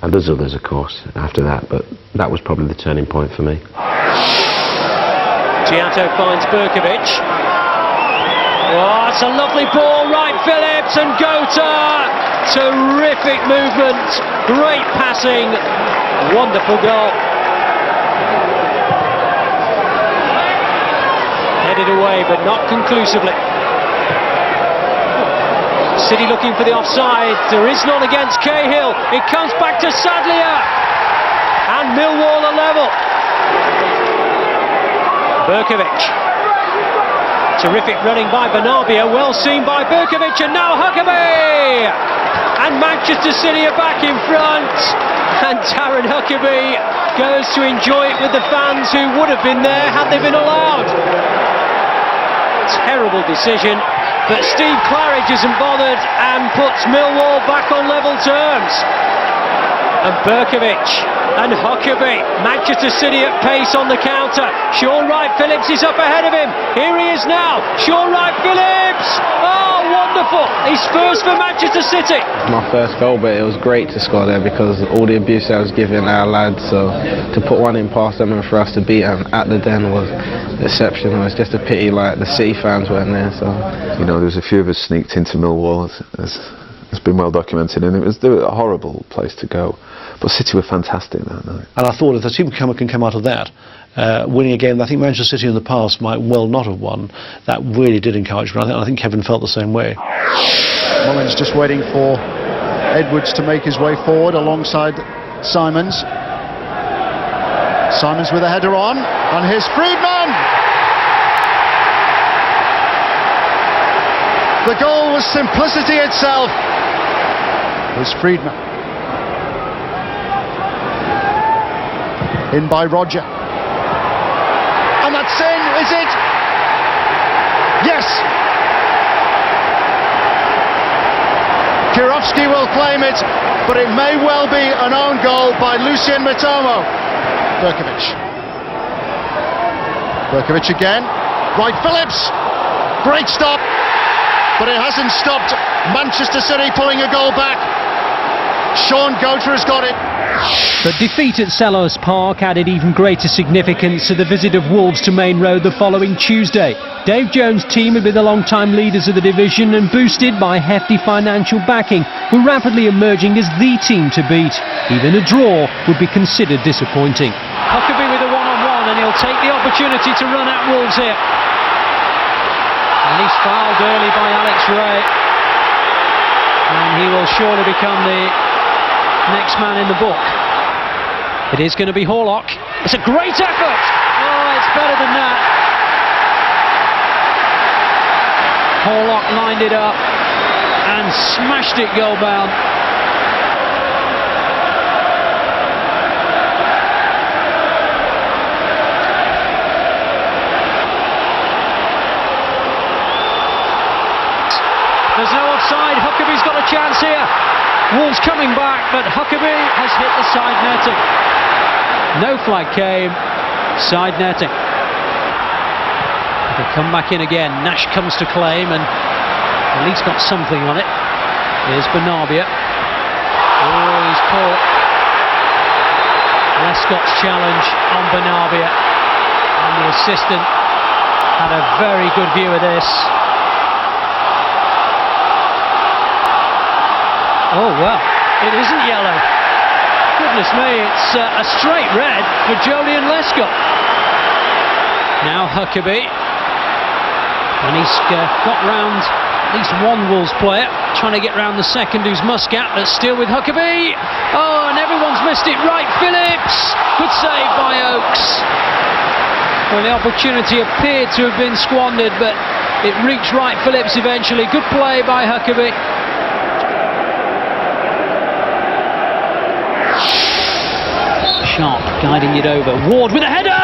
And there's others, of course, after that, but that was probably the turning point for me. Giatto finds Berkovic. Oh, it's a lovely ball, Wright-Phillips and Gota. Terrific movement, great passing, wonderful goal. Headed away, but not conclusively. City looking for the offside. There is none against Cahill. It comes back to Sadlier. And Millwall are level. Berkovic. Terrific running by Benabia. Well seen by Berkovic. And now Huckabee. And Manchester City are back in front. And Darren Huckabee goes to enjoy it with the fans who would have been there had they been allowed. Terrible decision, but Steve Claridge isn't bothered and puts Millwall back on level terms. And Berkovic and Huckabee, Manchester City at pace on the counter. Sean Wright-Phillips is up ahead of him. Here he is now. Sean Wright-Phillips! Oh, wonderful! He's first for Manchester City. My first goal, but it was great to score there because all the abuse I was giving our lads, so to put one in past them and for us to beat them at the Den was exceptional. It's just a pity like the City fans weren't there. So you know, there was a few of us sneaked into Millwall, as it's been well documented, and they were a horrible place to go. But City were fantastic that night. And I thought if the team can come out of that, winning a game that I think Manchester City in the past might well not have won, that really did encourage me. I think Kevin felt the same way. Mullins just waiting for Edwards to make his way forward alongside Simons. Simons with a header on, and here's Friedman! The goal was simplicity itself. Here's Friedman. In by Roger. And that's in, is it? Yes! Kirovsky will claim it, but it may well be an own goal by Lucien Mitomo. Berkovic. Berkovic again. Wright-Phillips. Great stop, but it hasn't stopped Manchester City pulling a goal back. Sean Gota has got it. But defeat at Selhurst Park added even greater significance to the visit of Wolves to Main Road the following Tuesday. Dave Jones' team had been the long-time leaders of the division and, boosted by hefty financial backing, were rapidly emerging as the team to beat. Even a draw would be considered disappointing. Huckabee with a one-on-one, and he'll take the opportunity to run at Wolves here. And he's fouled early by Alex Ray. And he will surely become the next man in the book. It is going to be Horlock. It's a great effort! Oh, it's better than that. Horlock lined it up and smashed it goal bound. There's no offside. Huckabee's got a chance here. Wolves coming back, but Huckabee has hit the side netting. No flag came. Side netting. They come back in again. Nash comes to claim and at least got something on it. Here's Benabia. Oh, he's caught. Lescott's challenge on Benabia. And the assistant had a very good view of this. Oh, well, it isn't yellow. Goodness me, it's a straight red for Jolyon Lescott. Now Huckabee. And he's got round at least one Wolves player, trying to get round the second, who's Muscat, but still with Huckabee. Oh, and everyone's missed it. Right, Phillips. Good save by Oakes. Well, the opportunity appeared to have been squandered, but it reached Wright Phillips eventually. Good play by Huckabee. Sharp guiding it over. Ward with a header!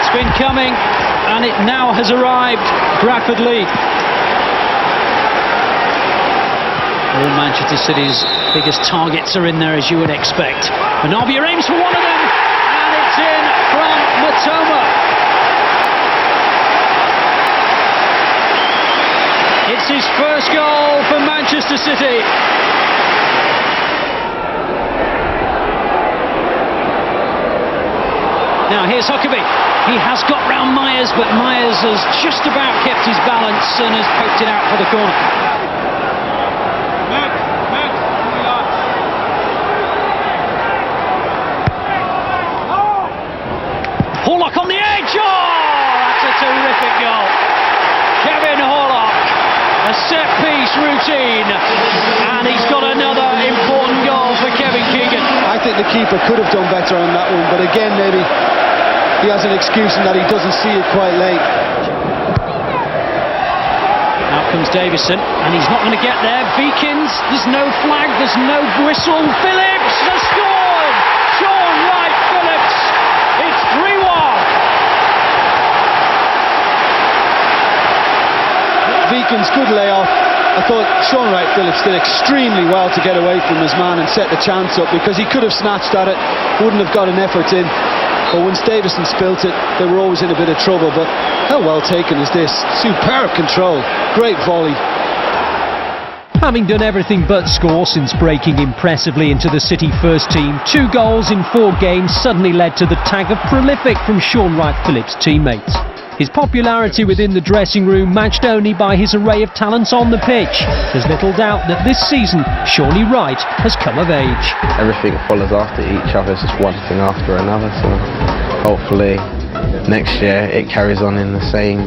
It's been coming, and it now has arrived. Bradford lead. All Manchester City's biggest targets are in there, as you would expect. Benabia aims for one of them, and it's in from Matoma. It's his first goal for Manchester City. Now here's Huckabee. He has got round Myers, but Myers has just about kept his balance and has poked it out for the corner. Horlock on the edge. Oh, that's a terrific goal. Kevin Horlock, a set-piece routine, and he's got another important goal for Kevin Keegan. I think the keeper could have done better on that one, but again, maybe he has an excuse in that he doesn't see it quite late. Out comes Davison, and he's not going to get there. Beakins, there's no flag, there's no whistle. Phillips has scored! Sean Wright Phillips! It's 3-1! Beakins, good layoff. I thought Sean Wright Phillips did extremely well to get away from his man and set the chance up, because he could have snatched at it, wouldn't have got an effort in. But once Davison spilt it, they were always in a bit of trouble. But how well taken is this? Superb control, great volley. Having done everything but score since breaking impressively into the City first team, 2 goals in 4 games suddenly led to the tag of prolific from Sean Wright Phillips' teammates. His popularity within the dressing room matched only by his array of talents on the pitch. There's little doubt that this season, Shawnee Wright has come of age. Everything follows after each other, it's just one thing after another, so hopefully next year it carries on in the same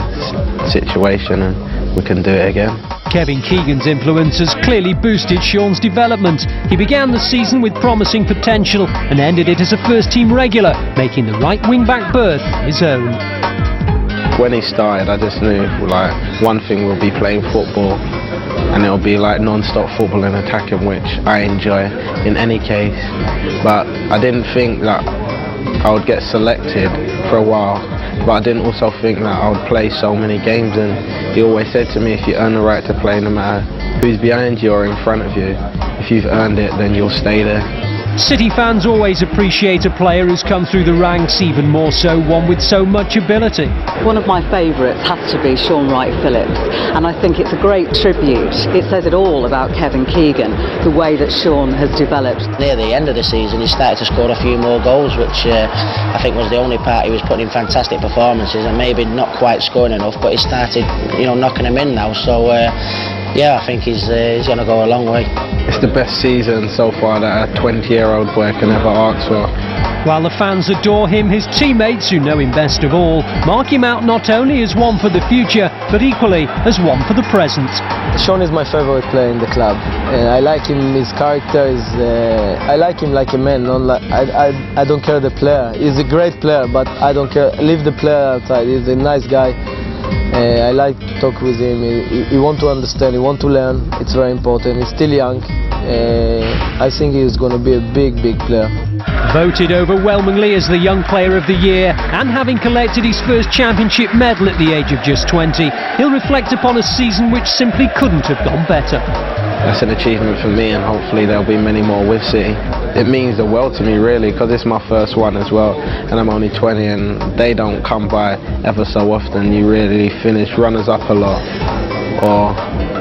situation and we can do it again. Kevin Keegan's influence has clearly boosted Sean's development. He began the season with promising potential and ended it as a first-team regular, making the right wing-back berth his own. When he started, I just knew, like, one thing will be playing football, and it'll be like non-stop football and attacking, which I enjoy in any case. But I didn't think that I would get selected for a while, but I didn't also think that I would play so many games. And he always said to me, if you earn the right to play, no matter who's behind you or in front of you, if you've earned it, then you'll stay there. City fans always appreciate a player who's come through the ranks, even more so one with so much ability. One of my favourites has to be Sean Wright-Phillips, and I think it's a great tribute. It says it all about Kevin Keegan, the way that Sean has developed. Near the end of the season he started to score a few more goals, which I think was the only part he was putting in fantastic performances, and maybe not quite scoring enough, but he started knocking them in now, so yeah, I think he's going to go a long way. It's the best season so far that a 20-year-old boy can ever ask for. While the fans adore him, his teammates, who know him best of all, mark him out not only as one for the future, but equally as one for the present. Sean is my favourite player in the club. I like him, his character is... I like him like a man. I don't care the player. He's a great player, but I don't care. Leave the player outside. He's a nice guy. I like to talk with him. He wants to understand, he wants to learn. It's very important. He's still young. I think he's going to be a big player. Voted overwhelmingly as the Young Player of the Year, and having collected his first championship medal at the age of just 20, he'll reflect upon a season which simply couldn't have gone better. That's an achievement for me, and hopefully there'll be many more with City. It means the world to me, really, because it's my first one as well, and I'm only 20, and they don't come by ever so often. You really finish runners-up a lot, or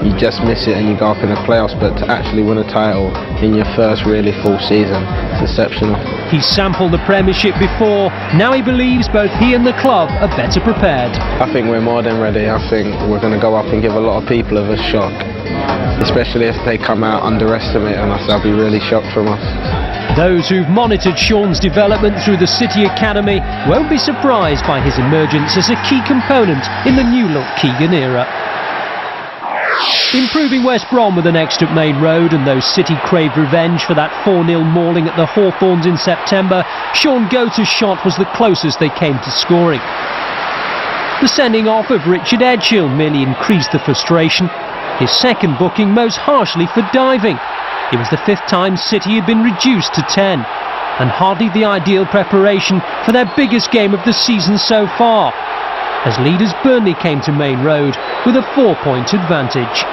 you just miss it and you go up in the playoffs, but to actually win a title in your first really full season, it's exceptional. He's sampled the Premiership before. Now he believes both he and the club are better prepared. I think we're more than ready. I think we're going to go up and give a lot of people a shock, especially if they come out underestimating us. They'll be really shocked from us. Those who've monitored Sean's development through the City Academy won't be surprised by his emergence as a key component in the new-look Keegan era. Improving West Brom were the next at Main Road, and though City craved revenge for that 4-0 mauling at the Hawthorns in September, Sean Goater's shot was the closest they came to scoring. The sending off of Richard Edgehill merely increased the frustration, his second booking most harshly for diving. It was the 5th time City had been reduced to 10, and hardly the ideal preparation for their biggest game of the season so far, as leaders Burnley came to Main Road with a 4-point advantage.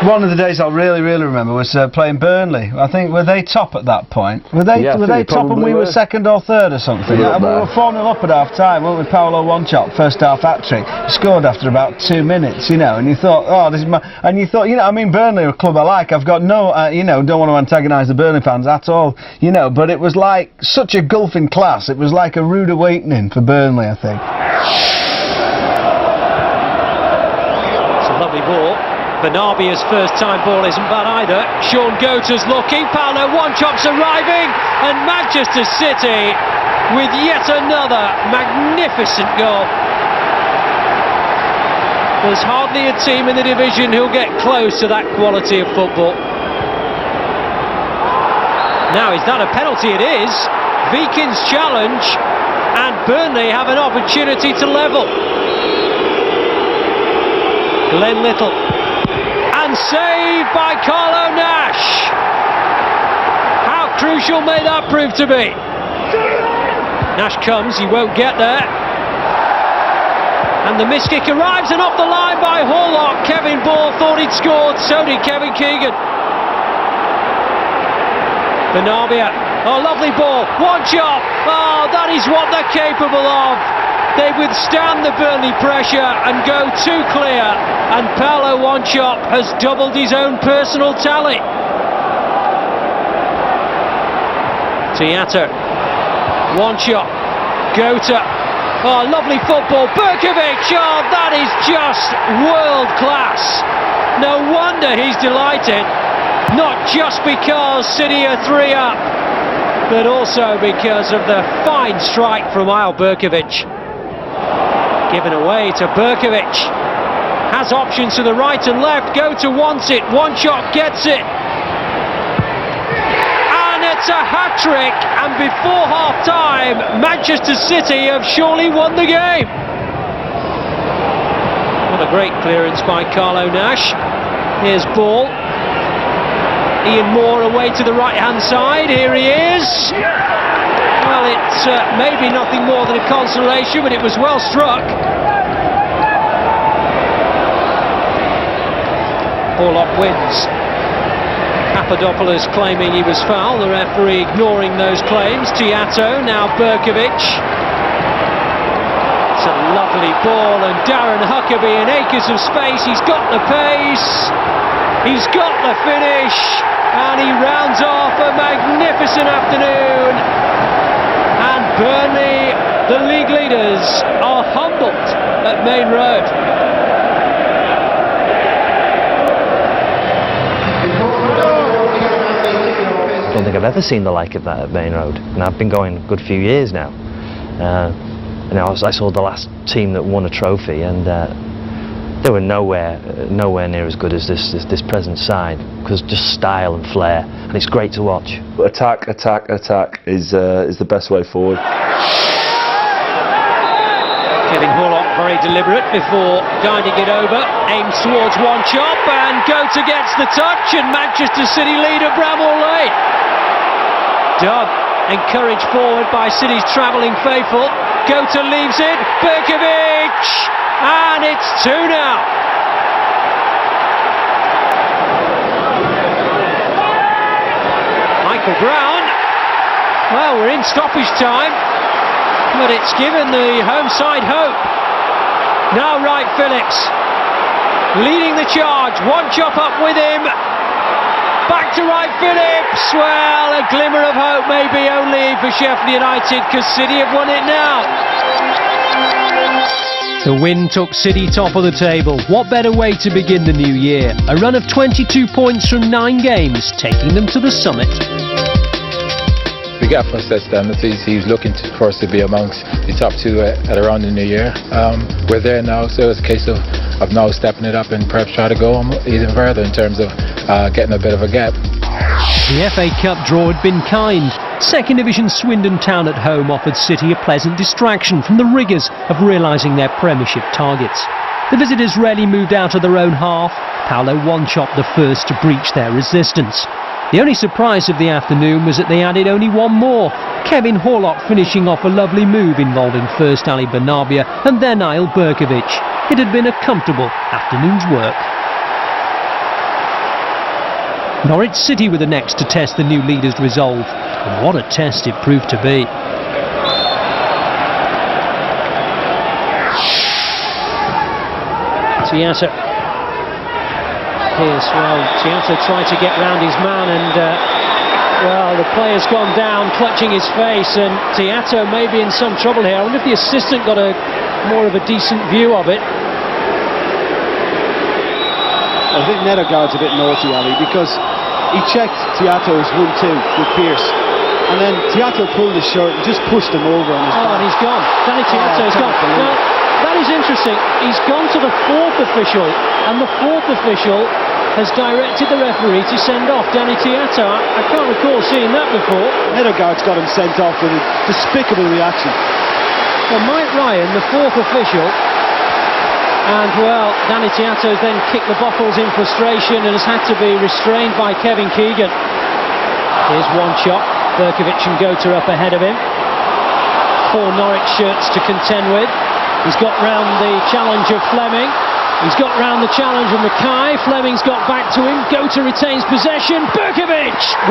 One of the days I really remember was playing Burnley. I think, were they top at that point? Were they top and we were second or third or something? We were 4-0 up at half time, weren't we? Paolo Wanchop, first half hat-trick. Scored after about 2 minutes, and you thought, oh, this is my... And you thought, Burnley are a club I like. I've got no, don't want to antagonise the Burnley fans at all, but it was like such a gulf in class. It was like a rude awakening for Burnley, I think. It's a lovely ball. Benabia's first-time ball isn't bad either. Sean Goater's looking, Paolo Wanchop's arriving, and Manchester City with yet another magnificent goal. There's hardly a team in the division who'll get close to that quality of football. Now, is that a penalty? It is. Vikin's challenge, and Burnley have an opportunity to level. Glenn Little. And saved by Carlo Nash. How crucial may that prove to be? Nash comes, he won't get there. And the miskick arrives, and off the line by Horlock. Kevin Ball thought he'd scored, so did Kevin Keegan. Benabia, oh, lovely ball, Wanchop. Oh, that is what they're capable of. They withstand the Burnley pressure and go too clear, and Paolo Wanchop has doubled his own personal tally. Tiata, Wanchop, Goater, oh, lovely football, Berkovic, oh, that is just world class. No wonder he's delighted, not just because City are 3 up, but also because of the fine strike from Al Berkovic. Given away to Berkovic. Has options to the right and left. Goater wants it. Wanchop gets it. And it's a hat-trick. And before half-time, Manchester City have surely won the game. What a great clearance by Carlo Nash. Here's ball. Ian Moore away to the right-hand side. Here he is. Well, it's maybe nothing more than a consolation, but it was well struck. Horlock wins. Papadopoulos claiming he was foul, the referee ignoring those claims. Tiato, now Berkovic. It's a lovely ball, and Darren Huckabee in acres of space. He's got the pace, he's got the finish, and he rounds off a magnificent afternoon. And Burnley, the league leaders, are humbled at Main Road. I don't think I've ever seen the like of that at Main Road, and I've been going a good few years now. I saw the last team that won a trophy, and they were nowhere near as good as this present side, because just style and flair, and it's great to watch. Attack, attack, attack is the best way forward. Kevin Horlock very deliberate before guiding it over, aims towards one chop, and Gota gets the touch, and Manchester City leader Bramall Lane. Dub encouraged forward by City's travelling faithful. Gota leaves it, Berkovic, and it's 2 now. Michael Brown, well, we're in stoppage time, but it's given the home side hope. Now Wright Phillips leading the charge, one chop up with him, back to Wright Phillips. Well, a glimmer of hope maybe only for Sheffield United, because City have won it now. The win took City top of the table. What better way to begin the new year? A run of 22 points from 9 games, taking them to the summit. We got first set down. He's looking for us to be amongst the top 2 at around the new year. We're there now, so it's a case of now stepping it up and perhaps try to go even further in terms of getting a bit of a gap. The FA Cup draw had been kind. Second Division Swindon Town at home offered City a pleasant distraction from the rigours of realising their Premiership targets. The visitors rarely moved out of their own half. Paolo one-chopped the first to breach their resistance. The only surprise of the afternoon was that they added only one more. Kevin Horlock finishing off a lovely move involving first Ali Benabia and then Ail Berkovic. It had been a comfortable afternoon's work. Norwich City were the next to test the new leaders' resolve, and what a test it proved to be. Tiato. Here's, well, Tiato tried to get round his man, and well, the player's gone down clutching his face, and Tiato may be in some trouble here. I wonder if the assistant got a more of a decent view of it. I think Nethergaard's a bit naughty, Ali, because he checked Tiato's 1-2 with Pearce, and then Tiato pulled his shirt and just pushed him over on his back. And he's gone. Danny Tiato's gone. Now, that is interesting. He's gone to the 4th official, and the 4th official has directed the referee to send off Danny Tiato. I can't recall seeing that before. Nethergaard's got him sent off with a despicable reaction. Well, Mike Ryan, the 4th official, and well, Danny Tiato then kicked the bottles in frustration and has had to be restrained by Kevin Keegan. Here's one shot, Berkovic and Gota up ahead of him. 4 Norwich shirts to contend with. He's got round the challenge of Fleming. He's got round the challenge of Mackay. Fleming's got back to him. Gota retains possession. Berkovic, 1-0.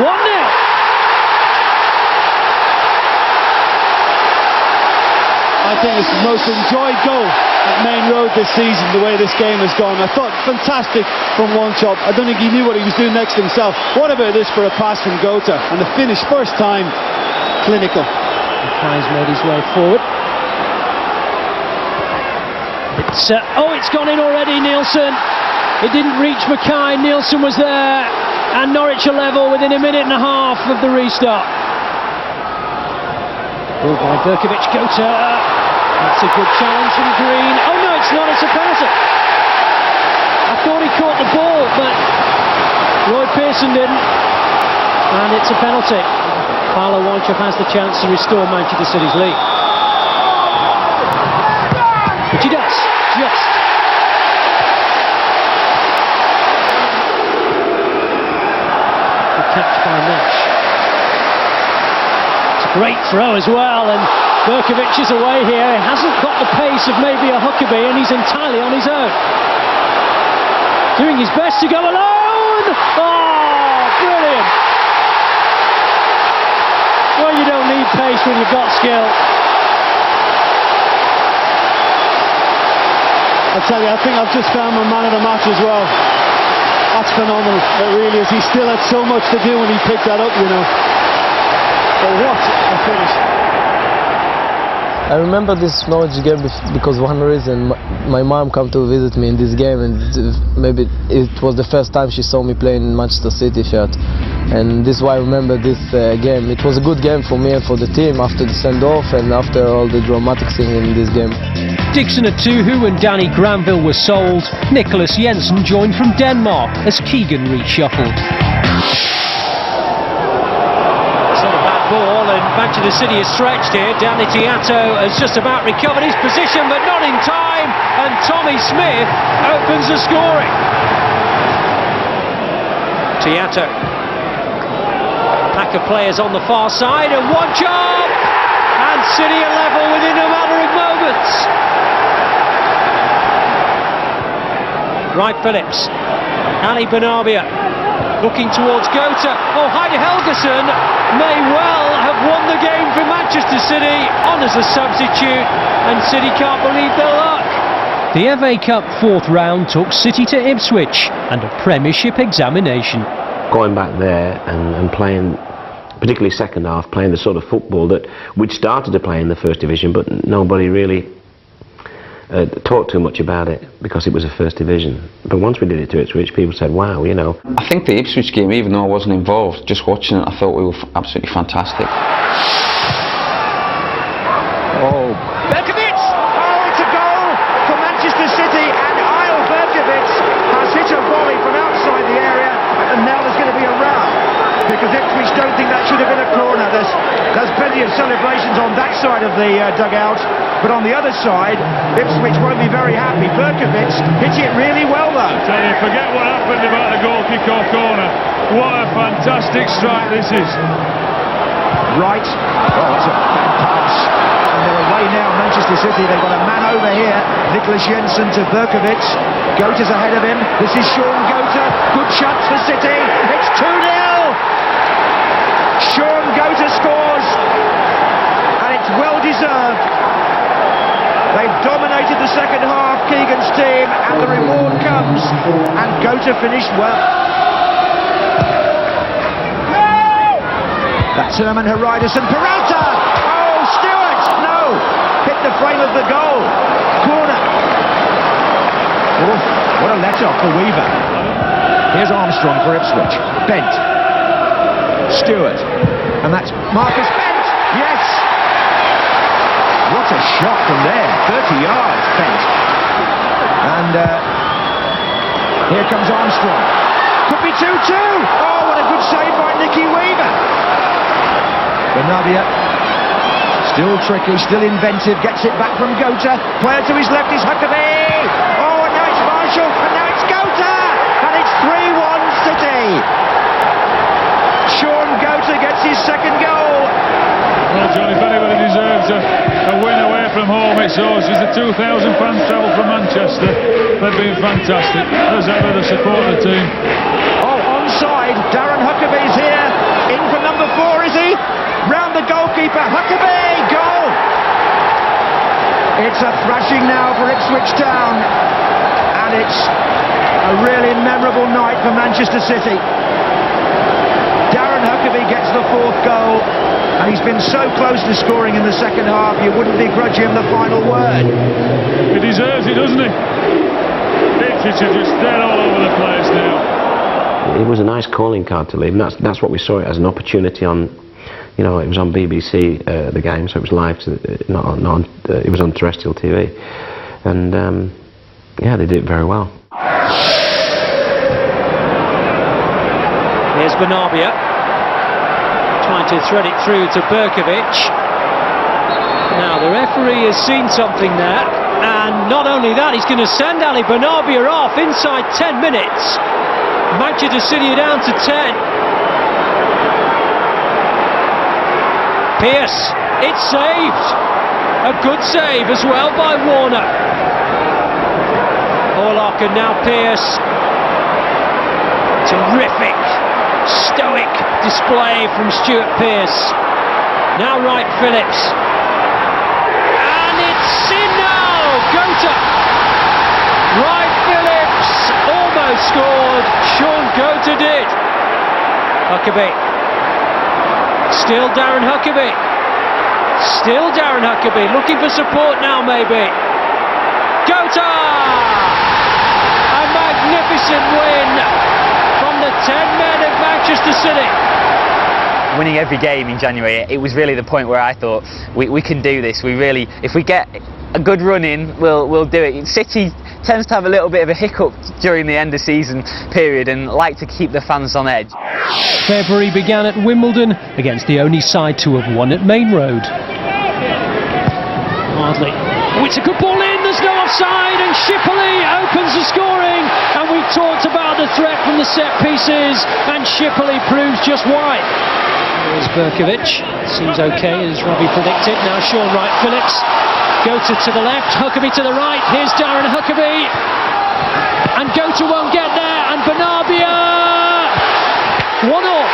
I think it's the most enjoyed goal at Main Road this season, the way this game has gone. I thought fantastic from one chop. I don't think he knew what he was doing next to himself. What about this for a pass from Gota? And the finish, first time, clinical. Mackay's made his way forward. It's gone in already, Nielsen. It didn't reach Mackay. Nielsen was there, and Norwich are level within a minute and a half of the restart. Ball by Berkovic, Gota. That's a good challenge from Green. Oh no, it's not, it's a penalty. I thought he caught the ball, but Roy Pearson didn't. And it's a penalty. Paolo Wanchope has the chance to restore Manchester City's lead. Which he does, just. Good catch by Nash. It's a great throw as well, and Berkovic is away here. He hasn't got the pace of maybe a Huckabee, and he's entirely on his own. Doing his best to go alone. Oh, brilliant. pace when you've got skill. I tell you, I think I've just found my man of the match as well. That's phenomenal, it really is. He still had so much to do when he picked that up, you know. But what a finish. I remember this Norwich game because one reason my mom came to visit me in this game, and maybe it was the first time she saw me playing in Manchester City shirt, and this is why I remember this game. It was a good game for me and for the team after the send-off and after all the dramatic things in this game. Dixon at Tuhu and Danny Granville were sold. Nicholas Jensen joined from Denmark as Keegan reshuffled. Ball, and Manchester City is stretched here. Danny Tiato has just about recovered his position, but not in time, and Tommy Smith opens the scoring. Tiato, pack of players on the far side, and one job, and City are level within a matter of moments. Wright Phillips, Ali Benarbia looking towards Gota. Oh, Heide Helgeson may well have won the game for Manchester City on as a substitute, and City can't believe their luck. The FA Cup fourth round took City to Ipswich and a Premiership examination. Going back there and playing, particularly second half, playing the sort of football that we'd started to play in the First Division, but nobody really talked too much about it because it was a First Division. But once we did it to Ipswich, people said, wow, you know. I think the Ipswich game, even though I wasn't involved, just watching it, I thought we were absolutely fantastic. Oh, Berkovic! Oh, it's a goal for Manchester City, and Isle Berkovic has hit a volley from outside the area, and now there's going to be a row, because Ipswich don't think that should have been a corner. There's plenty of celebrations on that side of the dugout, but on the other side, Ipswich won't be very happy. Berkovic hit it really well, though. Tell you, forget what happened about the goal kick or corner. What a fantastic strike this is. Right. Oh, that's a bad pass. And they're away now, Manchester City. They've got a man over here. Nicholas Jensen to Berkovic. Gota's ahead of him. This is Sean Gota. Good chance for City. It's 2-0. Sean Gota scores. And it's well deserved. They've dominated the second half, Keegan's team, and the reward comes. And Gota finished well. That's Herman Heridas and Peralta. Oh, Stewart! No! Hit the frame of the goal. Corner. Oh, what a let-off for Weaver. Here's Armstrong for Ipswich. Bent. Stewart. And that's Marcus Bent. Yes! What a shot from there. 30 yards, Bent. And here comes Armstrong. Could be 2-2. Oh, what a good save by Nicky Weaver. Benarbia, still tricky, still inventive, gets it back from Gota. Player to his left is Huckabee. Oh, and now it's Marshall, and now it's Gota, and it's 3-1 City. Sean Gota gets his second goal. Well, John, if anybody deserves a win away from home, it's ours. As the 2,000 fans travel from Manchester, they've been fantastic. As ever, the support of the team. Oh, onside, Darren Huckabee's here. In for number 4, is he? Round the goalkeeper, Huckabee, goal! It's a thrashing now for Ipswich Town, and it's a really memorable night for Manchester City. Darren Huckabee gets the 4th goal, and he's been so close to scoring in the second half, you wouldn't begrudge him the final word. He deserves it, doesn't he? Ipswich are just dead all over the place now. It was a nice calling card to leave, and that's what we saw it as, an opportunity on. You know, it was on BBC, the game, so it was live, it was on terrestrial TV. And, yeah, they did it very well. Here's Benarbia, trying to thread it through to Berkovic. Now, the referee has seen something there, and not only that, he's going to send Ali Benarbia off inside 10 minutes. Manchester City are down to 10. Pearce, it's saved. A good save as well by Warner. Orlock and now Pearce. Terrific, stoic display from Stuart Pearce. Now Wright Phillips. And it's in now! Gota! Wright Phillips almost scored. Sean Gota did. Huckabee. Still Darren Huckabee. Still Darren Huckabee. Looking for support now, maybe. Gota! A magnificent win from the 10 men of Manchester City. Winning every game in January, it was really the point where I thought we can do this. We really, if we get a good run in, we'll do it. City tends to have a little bit of a hiccup during the end of season period and like to keep the fans on edge. February began at Wimbledon against the only side to have won at Main Road. Hardly. Oh, it's a good ball in, there's no offside, and Shipley opens the scoring, and we talked about the threat from the set pieces, and Shipley proves just why. Here's Berkovic, seems okay as Robbie predicted. Now Sean Wright Phillips, Gota to the left, Huckabee to the right, here's Darren Huckabee, and Gota won't get there, and Bernabia, 1-1.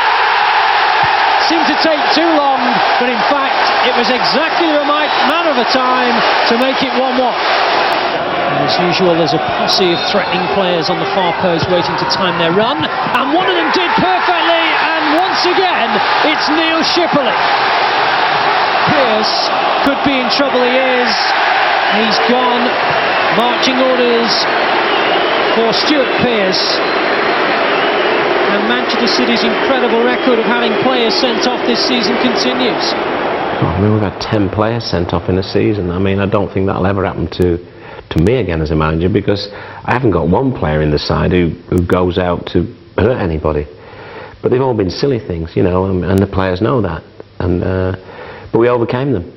Seemed to take too long, but in fact it was exactly the right amount of a time to make it 1-1. As usual, there's a posse of threatening players on the far post waiting to time their run, and one of them did perfectly, and once again it's Neil Shipley. Pearce could be in trouble, he is. He's gone. Marching orders for Stuart Pearce. And Manchester City's incredible record of having players sent off this season continues. I mean, we've had 10 players sent off in a season. I mean, I don't think that'll ever happen to me again as a manager, because I haven't got one player in the side who goes out to hurt anybody. But they've all been silly things, you know, and the players know that. And but we overcame them,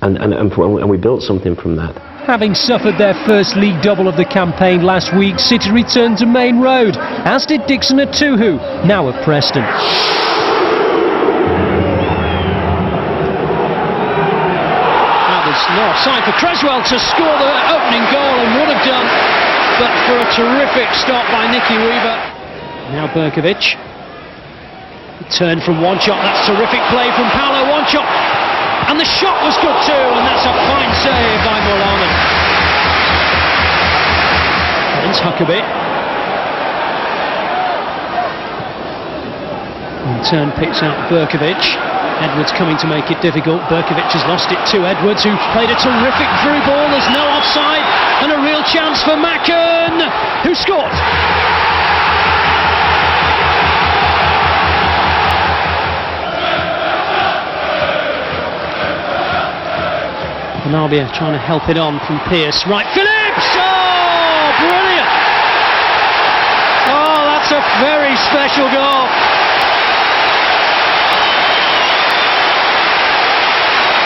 and we built something from that. Having suffered their first league double of the campaign last week, City returned to Main Road, as did Dixon Atuhu, now at Preston. Now there's no offside for Creswell to score the opening goal, and would have done, but for a terrific stop by Nicky Weaver. Now Berkovic. Turn from Wanchop, that's terrific play from Paolo Wanchop. And the shot was good too, and that's a fine save by Moulanen. It's Huckabee. In turn picks out Berkovic. Edwards coming to make it difficult. Berkovic has lost it to Edwards, who played a terrific through ball. There's no offside, and a real chance for Macken, who scored. Bernabia trying to help it on from Pearce. Right, Phillips! Oh, brilliant! Oh, that's a very special goal.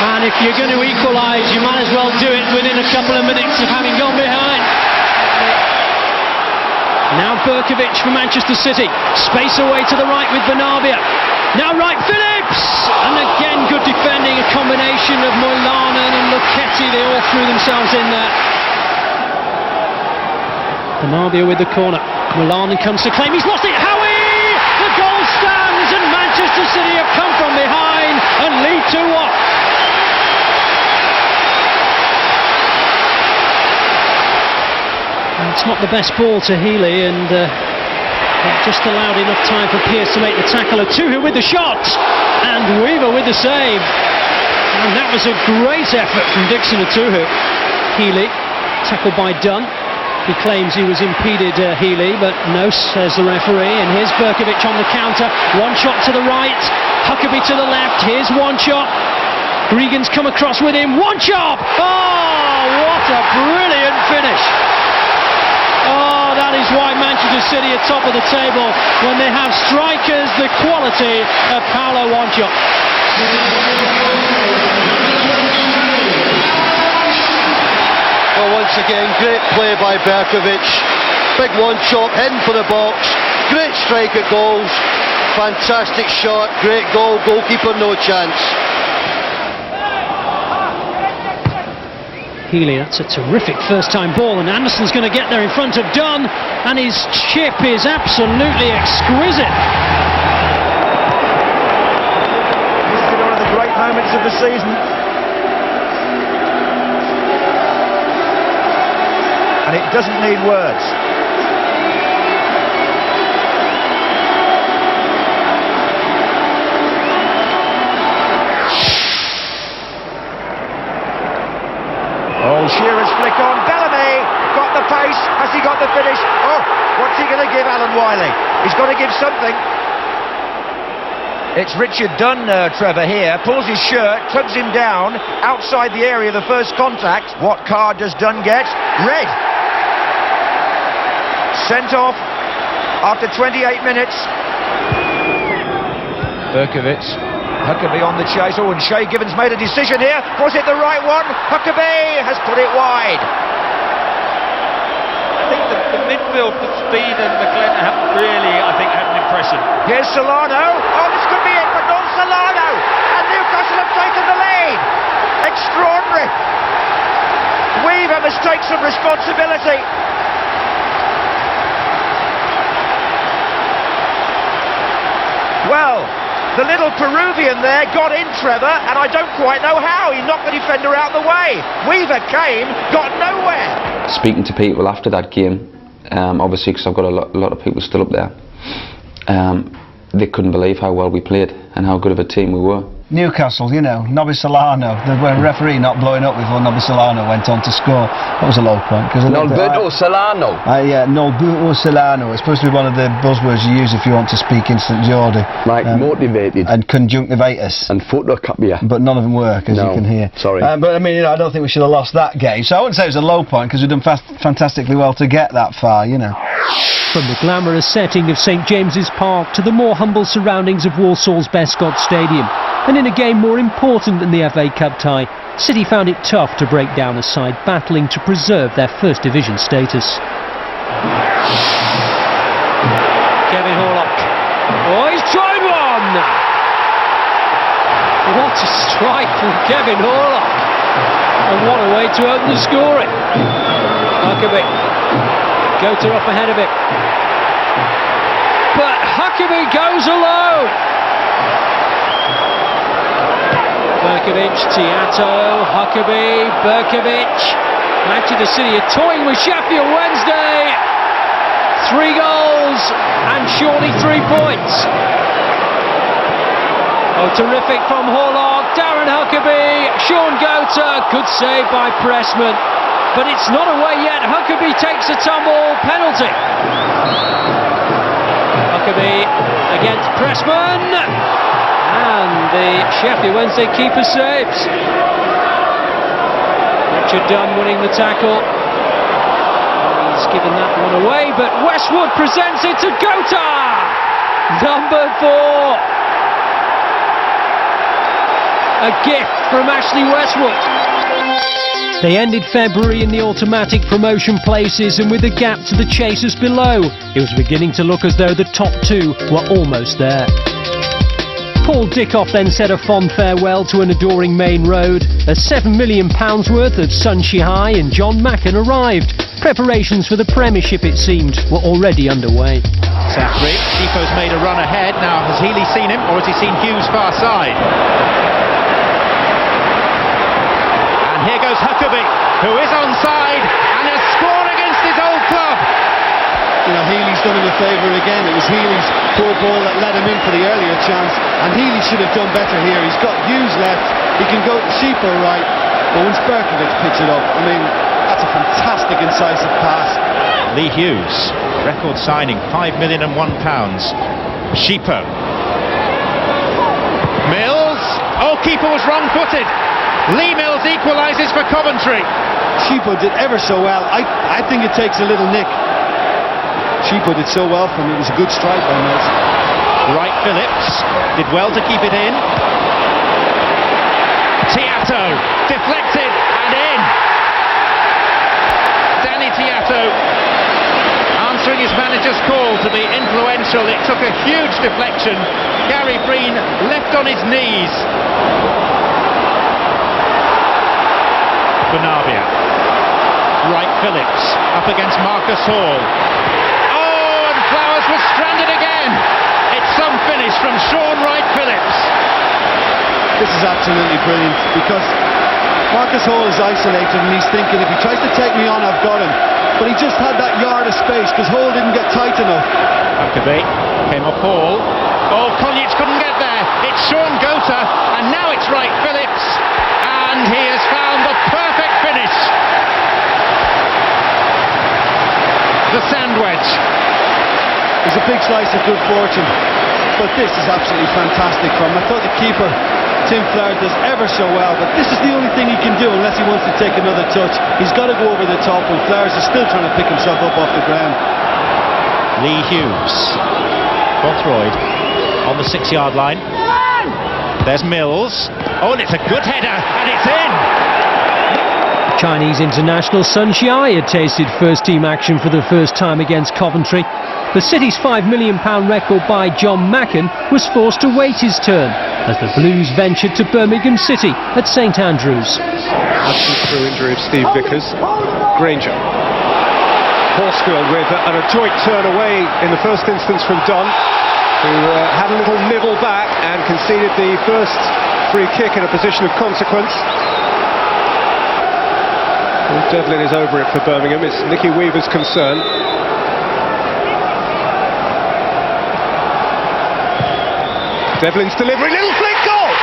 And if you're going to equalise, you might as well do it within a couple of minutes of having gone behind. Now Berkovic for Manchester City. Space away to the right with Bernabia. Now Wright Phillips! And again good defending, a combination of Moulanen and Lucchetti, they all threw themselves in there. Bernabia with the corner. Moulanen comes to claim, he's lost it, Howie! The goal stands and Manchester City have come from behind and lead 2-1. It's not the best ball to Healy, and just allowed enough time for Pearce to make the tackle. Atuhu with the shot, and Weaver with the save. And that was a great effort from Dixon Atuhu. Healy, tackled by Dunn. He claims he was impeded, Healy, but no, says the referee. And here's Berkovic on the counter. One shot to the right, Huckabee to the left. Here's one shot. Gregan's come across with him. One shot! Oh, what a brilliant finish! Oh, that is why Manchester City are top of the table, when they have strikers the quality of Paolo Wanchop. Well, once again, great play by Berkovic. Big Wanchop, heading for the box. Great strike at goals. Fantastic shot, great goal. Goalkeeper, no chance. Healy, that's a terrific first-time ball, and Anderson's going to get there in front of Dunn, and his chip is absolutely exquisite. This is one of the great moments minutes of the season. And it doesn't need words. Oh, Shearer's flick on. Bellamy got the pace. Has he got the finish? Oh, what's he going to give Alan Wiley? He's got to give something. It's Richard Dunn, Trevor, here. Pulls his shirt, tugs him down outside the area of the first contact. What card does Dunn get? Red. Sent off after 28 minutes. Berkovic. Huckabee on the chase. Oh, and Shay Gibbons made a decision here. Was it the right one? Huckabee has put it wide. I think the midfield, the speed and McGlenn have really, had an impression. Here's Solano. Oh, this could be it, but not Solano. And Newcastle have taken the lead. Extraordinary. Weaver must take some responsibility. Well, the little Peruvian there got in, Trevor, and I don't quite know how. He knocked the defender out of the way. Weaver came, got nowhere. Speaking to people after that game, obviously because I've got a lot of people still up there, they couldn't believe how well we played and how good of a team we were. Newcastle, you know, Nobby Solano, the referee not blowing up before Nobby Solano went on to score. That was a low point. Nolberto Solano. Yeah, Nolberto Solano. It's supposed to be one of the buzzwords you use if you want to speak in St Geordie. Like motivated. And conjunctivitis. And photocopia. But none of them work, as you can hear. Sorry. But I mean, I don't think we should have lost that game. So I wouldn't say it was a low point because we've done fantastically well to get that far, you know. From the glamorous setting of St James's Park to the more humble surroundings of Walsall's Bescott Stadium, and in a game more important than the FA Cup tie, City found it tough to break down a side battling to preserve their First Division status. Kevin Horlock. Oh, he's tried one! What a strike from Kevin Horlock! And what a way to open the scoring. Huckabee. Gota up ahead of it. But Huckabee goes alone! Berkovic, Tiato, Huckabee, Berkovic. Manchester City are toying with Sheffield Wednesday. 3 goals and surely 3 points. Oh, terrific from Horlock, Darren Huckabee, Sean Gota, good save by Pressman. But it's not away yet. Huckabee takes a tumble, penalty. Huckabee against Pressman. And the Sheffield Wednesday keeper saves. Richard Dunn winning the tackle. He's given that one away, but Westwood presents it to Gota! Number 4. A gift from Ashley Westwood. They ended February in the automatic promotion places, and with a gap to the chasers below, it was beginning to look as though the top 2 were almost there. Paul Dickoff then said a fond farewell to an adoring Main Road as £7 million worth of Sunshine High and John Macken arrived. Preparations for the Premiership, it seemed, were already underway. Safri, Chico's made a run ahead. Now, has Healy seen him, or has he seen Hughes far side? And here goes Huckabee, who is onside and has scored against his old club. You know, Healy's done him a favour again. It was Healy's poor ball that led him in for the earlier chance, and Healy should have done better here. He's got Hughes left, he can go to Sheeper right, but once Berkovic picks it up, I mean, that's a fantastic incisive pass. Lee Hughes, record signing, £5 million and £1. Sheeper. Mills, oh, keeper was wrong-footed. Lee Mills equalises for Coventry. Sheeper did ever so well. I think it takes a little nick. Sheeper did so well for him. It was a good strike by Mills. Wright Phillips did well to keep it in. Tiato deflected and in. Danny Tiato answering his manager's call to be influential. It took a huge deflection. Gary Breen left on his knees. Benavia. Wright Phillips up against Marcus Hall. Flowers was stranded again. It's some finish from Sean Wright Phillips. This is absolutely brilliant because Marcus Hall is isolated and he's thinking, if he tries to take me on, I've got him. But he just had that yard of space because Hall didn't get tight enough. Huckabee came off Hall. Oh, Collins couldn't get there. It's Sean Gota, and now it's Wright Phillips, and he has found the perfect finish. The sand wedge. It's a big slice of good fortune, but this is absolutely fantastic from him. I thought the keeper, Tim Flower, does ever so well, but this is the only thing he can do unless he wants to take another touch. He's got to go over the top, and Flowers is still trying to pick himself up off the ground. Lee Hughes. Bothroyd on the 6-yard line. There's Mills. Oh, and it's a good header, and it's in! Chinese international Sun Xiai had tasted first-team action for the first time against Coventry. The City's £5 million record buy John Macken was forced to wait his turn as the Blues ventured to Birmingham City at St Andrews. Absent through injury of Steve Vickers. Granger. Horsfield with a joint turn away in the first instance from Dunn, who had a little nibble back and conceded the first free kick in a position of consequence. Well, Devlin is over it for Birmingham. It's Nicky Weaver's concern. Devlin's delivery, little flick, goal!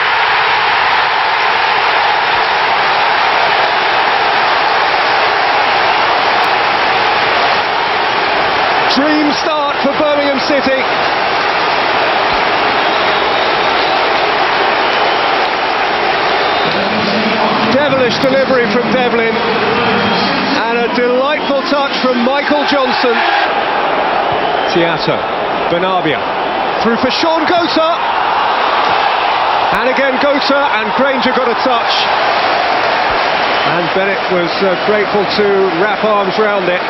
Dream start for Birmingham City. Devilish delivery from Devlin, and a delightful touch from Michael Johnson. Tiato, Bernabia, through for Sean Gota, and again Gota, and Granger got a touch, and Bennett was grateful to wrap arms round it.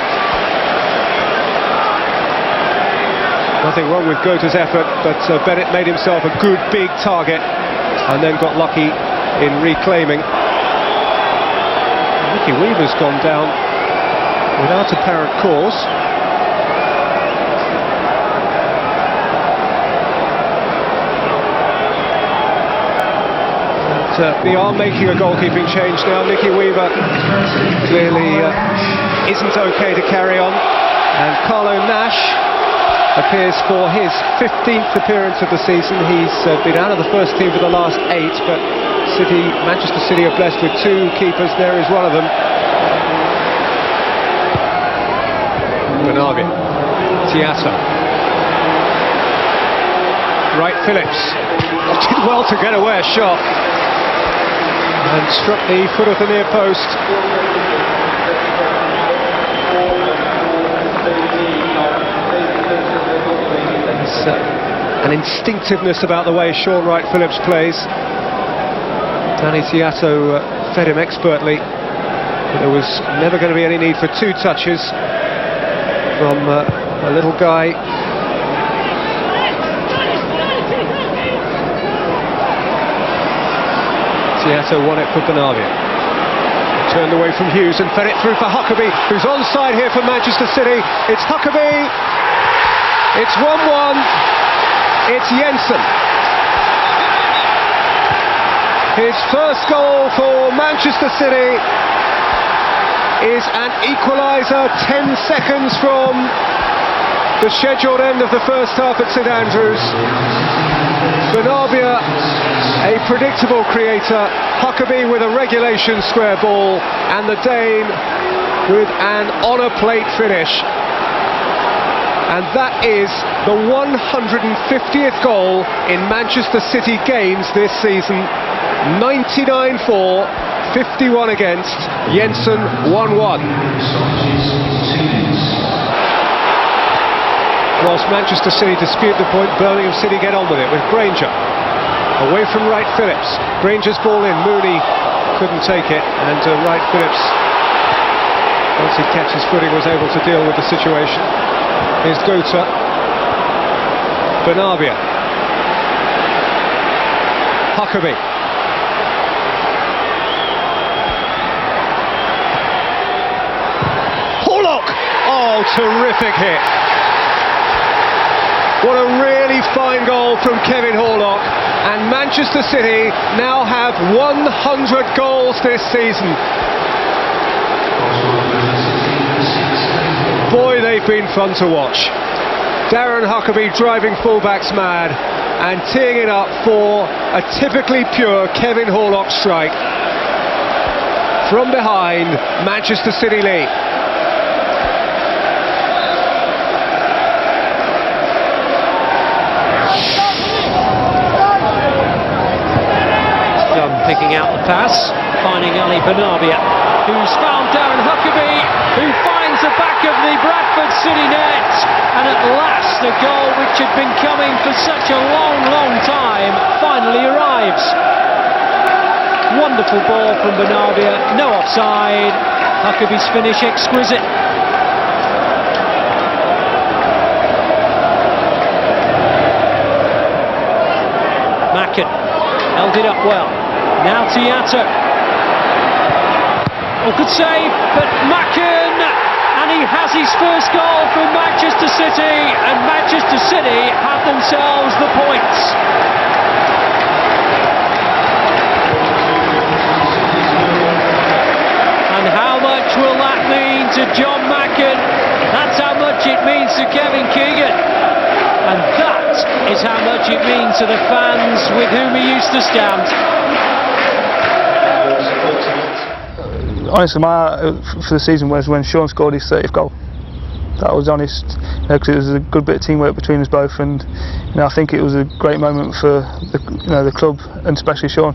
Nothing wrong with Gota's effort, but Bennett made himself a good big target and then got lucky in reclaiming. Nicky Weaver's gone down without apparent cause. But, they are making a goalkeeping change now. Nicky Weaver clearly isn't okay to carry on, and Carlo Nash appears for his 15th appearance of the season. He's been out of the first team for the last 8, but Manchester City are blessed with 2 keepers. There is one of them. Bernabia, Tiato, Wright Phillips did well to get away a shot and struck the foot of the near post. An instinctiveness about the way Sean Wright Phillips plays. Danny Tiato fed him expertly, but there was never going to be any need for 2 touches from a little guy. Tiato won it for Bernabia. Turned away from Hughes and fed it through for Huckabee, who's onside here for Manchester City. It's Huckabee. It's 1-1. It's Jensen. His first goal for Manchester City is an equaliser 10 seconds from the scheduled end of the first half at St Andrews. Bernabia, a predictable creator, Huckabee with a regulation square ball, and the Dane with an honour plate finish. And that is the 150th goal in Manchester City games this season. 99 for, 51 against, Jensen 1-1. Whilst Manchester City dispute the point, Birmingham City get on with it with Granger. Away from Wright Phillips. Granger's ball in, Mooney couldn't take it, and Wright Phillips, once he catch his footing, was able to deal with the situation. Here's Gota. Bernabia. Huckabee. Pollock! Oh, terrific hit. What a really fine goal from Kevin Horlock, and Manchester City now have 100 goals this season. Boy, they've been fun to watch. Darren Huckabee driving fullbacks mad and teeing it up for a typically pure Kevin Horlock strike. From behind, Manchester City lead. John picking out the pass, finding Ali Benabia, who's found Darren Huckabee, who finds the back of the Bradford City net, and at last the goal which had been coming for such a long time finally arrives. Wonderful ball from Benabia, no offside. Huckabee's finish exquisite. Macken held it up well. Now to Yatta. Oh, good save, but Macken, and he has his first goal for Manchester City, and Manchester City have themselves the points. And how much will that mean to John Macken? That's how much it means to Kevin Keegan. And that is how much it means to the fans with whom he used to stand. Honestly, my heart for the season was when Sean scored his 30th goal. That was honest, because it was a good bit of teamwork between us both, and I think it was a great moment for the club, and especially Sean.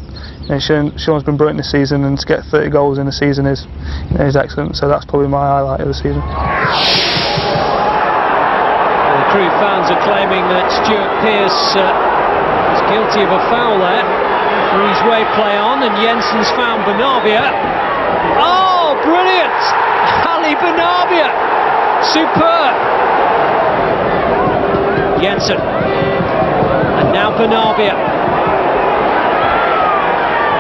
Sean's been brilliant this season, and to get 30 goals in a season is excellent. So that's probably my highlight of the season. The Crewe fans are claiming that Stuart Pearce is guilty of a foul there. Referee's way play on, and Jensen's found Benabia. Oh, brilliant! Ali Benabia, superb. Jensen, and now Benabia.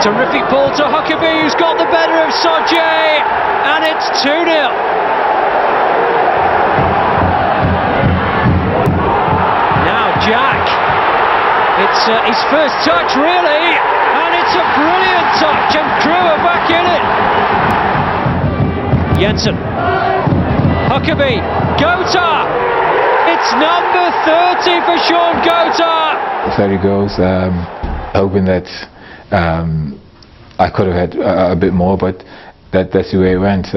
Terrific ball to Huckabee, who's got the better of Soje, and it's 2-0. Jack, it's his first touch really, and it's a brilliant touch, and Crewe are back in it. Jensen, Huckabee, Gota, it's number 30 for Sean Gota. 30 goals, hoping that I could have had a bit more, but that's the way it went.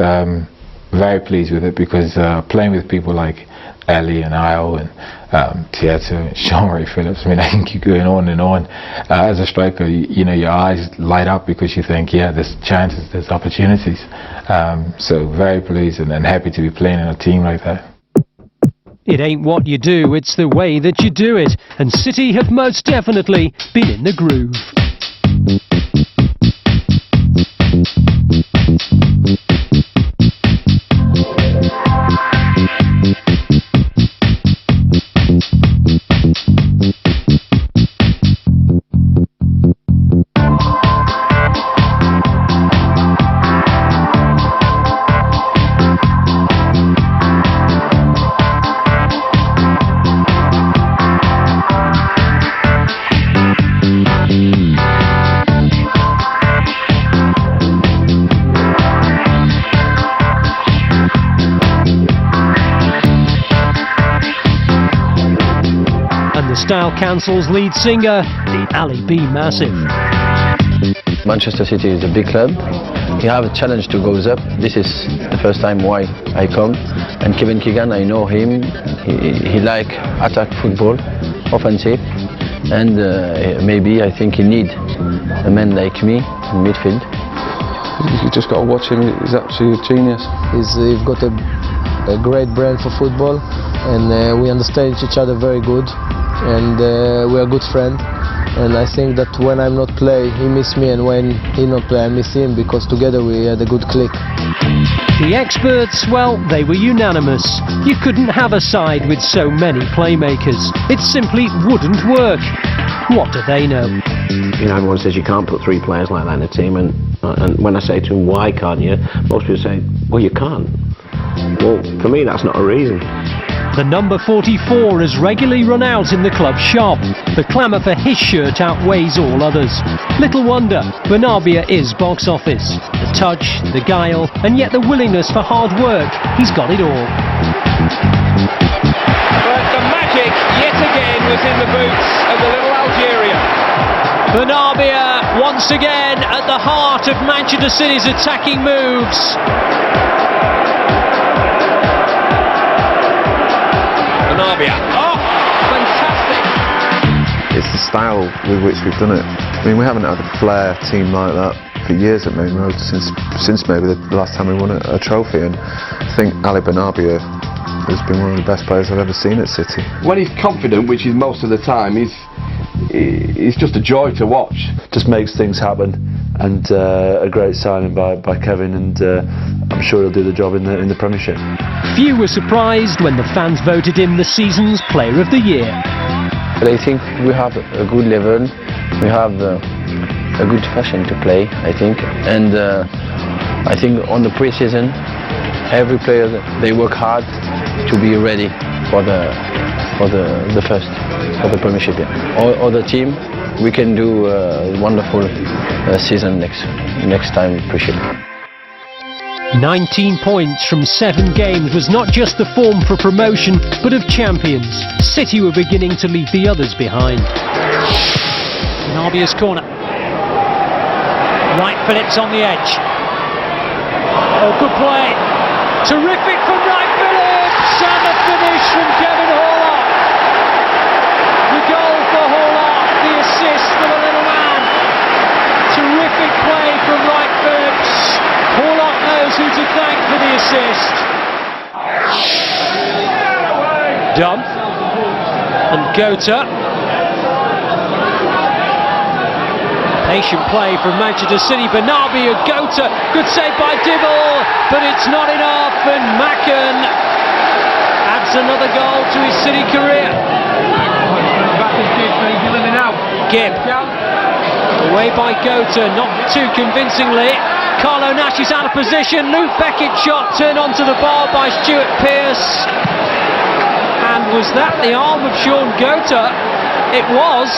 Very pleased with it, because playing with people like Ali and Io and Tieto, Sean Phillips, I mean, I can keep going on and on. As a striker, your eyes light up, because you think, yeah, there's chances, there's opportunities. So very pleased and happy to be playing in a team like that. It ain't what you do, it's the way that you do it. And City have most definitely been in the groove. Style Council's lead singer, the Ali B Massive. Manchester City is a big club. You have a challenge to go up. This is the first time why I come. And Kevin Keegan, I know him. He like attack football, offensive, and maybe I think he need a man like me in midfield. You just got to watch him. He's absolutely a genius. He's got a great brain for football, and we understand each other very good. And we are good friends, and I think that when I'm not play, he miss me, and when he not play, I miss him, because together we had a good click. The experts, well, they were unanimous. You couldn't have a side with so many playmakers. It simply wouldn't work. What do they know? Everyone says you can't put 3 players like that in a team, and when I say to them, why can't you? Most people say, well, you can't. Well, for me, that's not a reason. The number 44 has regularly run out in the club shop. The clamour for his shirt outweighs all others. Little wonder, Bernabia is box office. The touch, the guile, and yet the willingness for hard work. He's got it all. But the magic, yet again, was in the boots of the little Algerian. Bernabia once again at the heart of Manchester City's attacking moves. Bernabia. Oh, fantastic! It's the style with which we've done it. I mean, we haven't had a flair team like that for years at Main Road, since maybe the last time we won a trophy, and I think Ali Bernabia has been one of the best players I've ever seen at City. When he's confident, which is most of the time, it's just a joy to watch. Just makes things happen, and a great signing by Kevin, and I'm sure he'll do the job in the Premiership. Few were surprised when the fans voted him the season's Player of the Year. But I think we have a good level, we have a good fashion to play, I think, and I think on the pre-season, every player they work hard to be ready for the Premiership. All the team, we can do a wonderful season next time Premiership. 19 points from 7 games was not just the form for promotion, but of champions. City were beginning to leave the others behind. Narbia's corner. Wright Phillips on the edge. Oh, good play. Terrific from Wright Phillips, and the finish from Kevin Horlock. The goal for Horlock, the assist for the little man. Terrific play from Wright Phillips. Horlock knows who to thank for the assist. Dunn and Gota. Patient play from Manchester City. Bernabia, Gota, good save by Dibble, but it's not enough, and Macken adds another goal to his City career. Gibb, away by Gota, not too convincingly. Carlo Nash is out of position. Luke Beckett's shot turned onto the bar by Stuart Pearce. And was that the arm of Sean Gota? It was.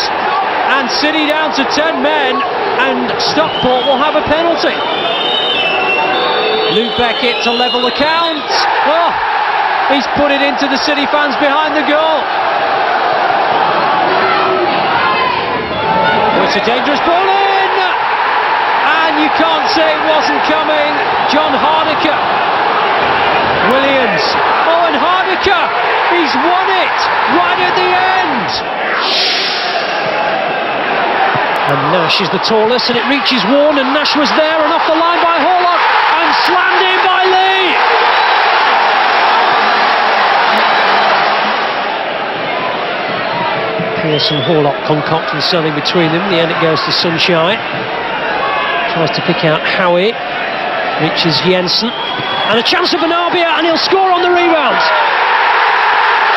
And City down to 10 men, and Stockport will have a penalty. Luke Beckett to level the count. Oh, he's put it into the City fans behind the goal. Oh, it's a dangerous ball in. And you can't say it wasn't coming. John Hardiker. Williams. Oh, and Hardiker, he's won it right at the end. And Nash is the tallest, and it reaches Warne, and Nash was there, and off the line by Horlock, and slammed in by Lee. Pearce and Horlock concocting something between them. In the end it goes to Sunshine. Tries to pick out Howie, reaches Jensen, and a chance of Bernabia, and he'll score on the rebound.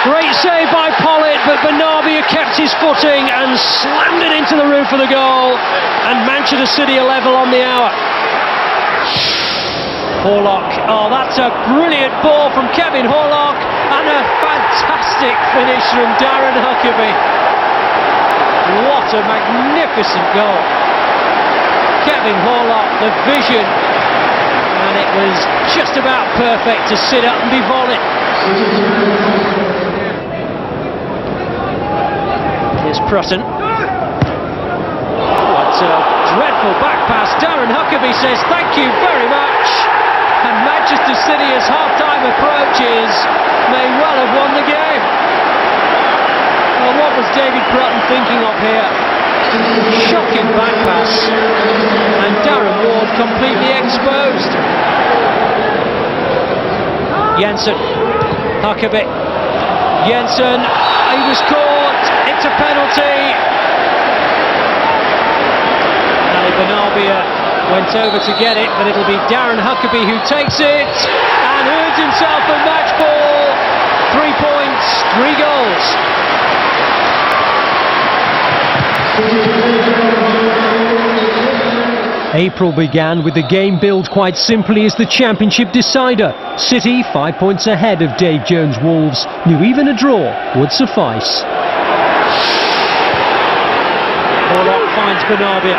Great save by Pollitt, but Bernabia kept his footing and slammed it into the roof of the goal, and Manchester City are level on the hour. Horlock, oh, that's a brilliant ball from Kevin Horlock, and a fantastic finish from Darren Huckabee. What a magnificent goal. Kevin Horlock, the vision, and it was just about perfect to sit up and be volleyed. Here's Prutton. What a dreadful back pass. Darren Huckabee says thank you very much, and Manchester City, as half-time approaches, may well have won the game. Well, what was David Prutton thinking of here? Shocking back pass, and Darren Ward completely exposed. Jensen, Huckabee, Jensen, he was caught, it's a penalty. Ali Bernabia went over to get it, but it'll be Darren Huckabee who takes it, and earns himself a match ball. 3 points, 3 goals. April began with the game billed quite simply as the championship decider. City, 5 points ahead of Dave Jones' Wolves, knew even a draw would suffice. Bullock finds Bernabia.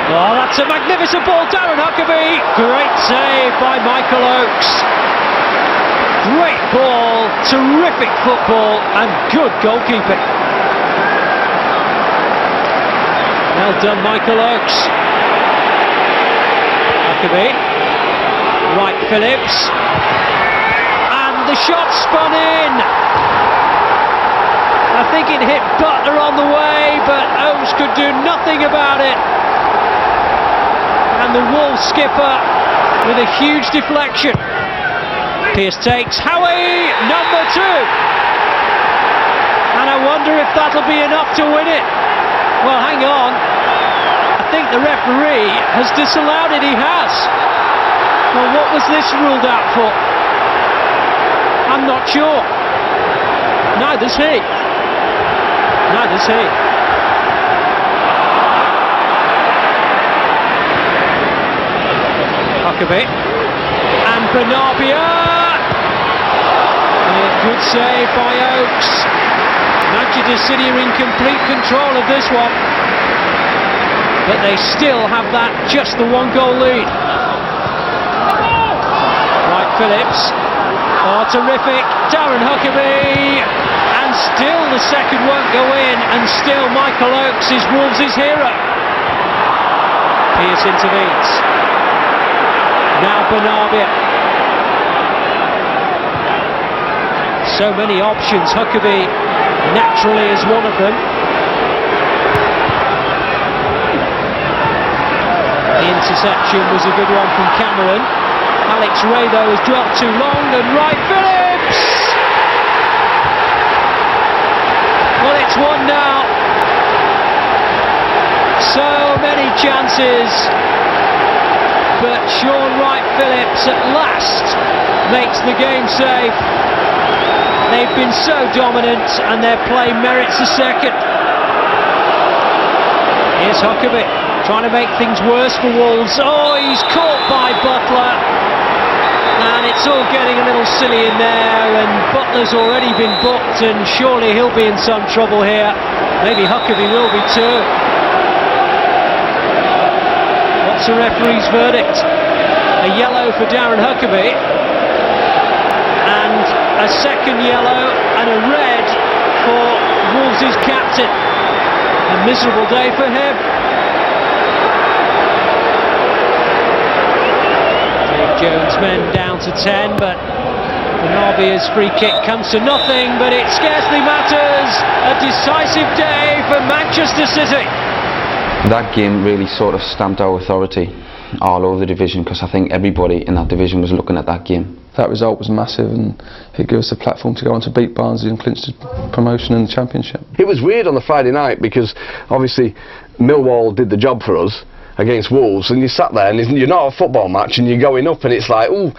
Oh, that's a magnificent ball, Darren Huckabee. Great save by Michael Oakes. Great ball, terrific football, and good goalkeeping. Well done, Michael Oakes. Huckabee. Wright Phillips. And the shot spun in. I think it hit Butler on the way, but Oakes could do nothing about it. And the Wolves skipper with a huge deflection. Pearce takes Howie, number 2. And I wonder if that'll be enough to win it. Well, hang on. I think the referee has disallowed it. He has. Well, what was this ruled out for? I'm not sure. Neither's he. Neither's he. Huckabee. And Bernabia. Good save by Oakes. Manchester City are in complete control of this one, but they still have that just the 1-goal lead. Wright Phillips. Oh, terrific. Darren Huckabee. And still the second won't go in, and still Michael Oakes is Wolves' hero. Pearce intervenes. Now Bernabia. So many options. Huckabee naturally is one of them. The interception was a good one from Cameron. Alex Ray though has dwelt too long, and Wright Phillips! Well, it's 1 now. So many chances, but Sean Wright Phillips at last makes the game safe. They've been so dominant, and their play merits a second. Here's Huckabee, trying to make things worse for Wolves. Oh, he's caught by Butler. And it's all getting a little silly in there, and Butler's already been booked, and surely he'll be in some trouble here. Maybe Huckabee will be too. What's the referee's verdict? A yellow for Darren Huckabee. And a second yellow and a red for Wolves' captain. A miserable day for him. Dave Jones' men down to 10, but Benabia's free kick comes to nothing, but it scarcely matters. A decisive day for Manchester City. That game really sort of stamped our authority all over the division, because I think everybody in that division was looking at that game. That result was massive, and it gave us a platform to go on to beat Barnsley and clinch the promotion in the Championship. It was weird on the Friday night because obviously Millwall did the job for us against Wolves, and you sat there and you're not at a football match and you're going up and it's like, ooh,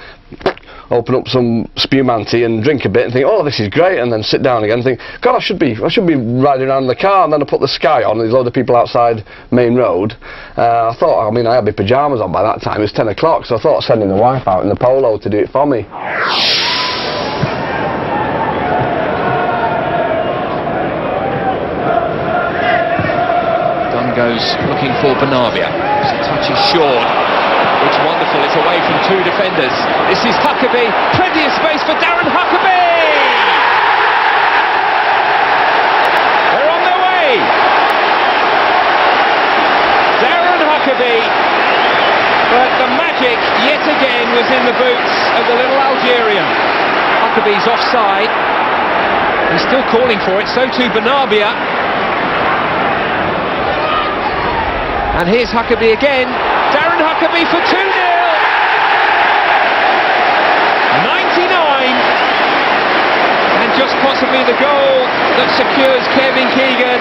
open up some spumante and drink a bit and think, oh, this is great, and then sit down again and think, God, I should be riding around in the car. And then I put the Sky on, and there's a load of people outside Main Road. I thought, I mean, I had my pyjamas on by that time, it was 10 o'clock, so I thought of sending the wife out in the polo to do it for me. Dunn goes looking for Bernabia. The touch is short. It's wonderful, it's away from 2 defenders. This is Huckabee, plenty of space for Darren Huckabee! They're on their way! Darren Huckabee, but the magic yet again was in the boots of the little Algerian. Huckabee's offside. He's still calling for it, so too Bernabia. And here's Huckabee again. Darren Huckabee for 2-0. 99. And just possibly the goal that secures Kevin Keegan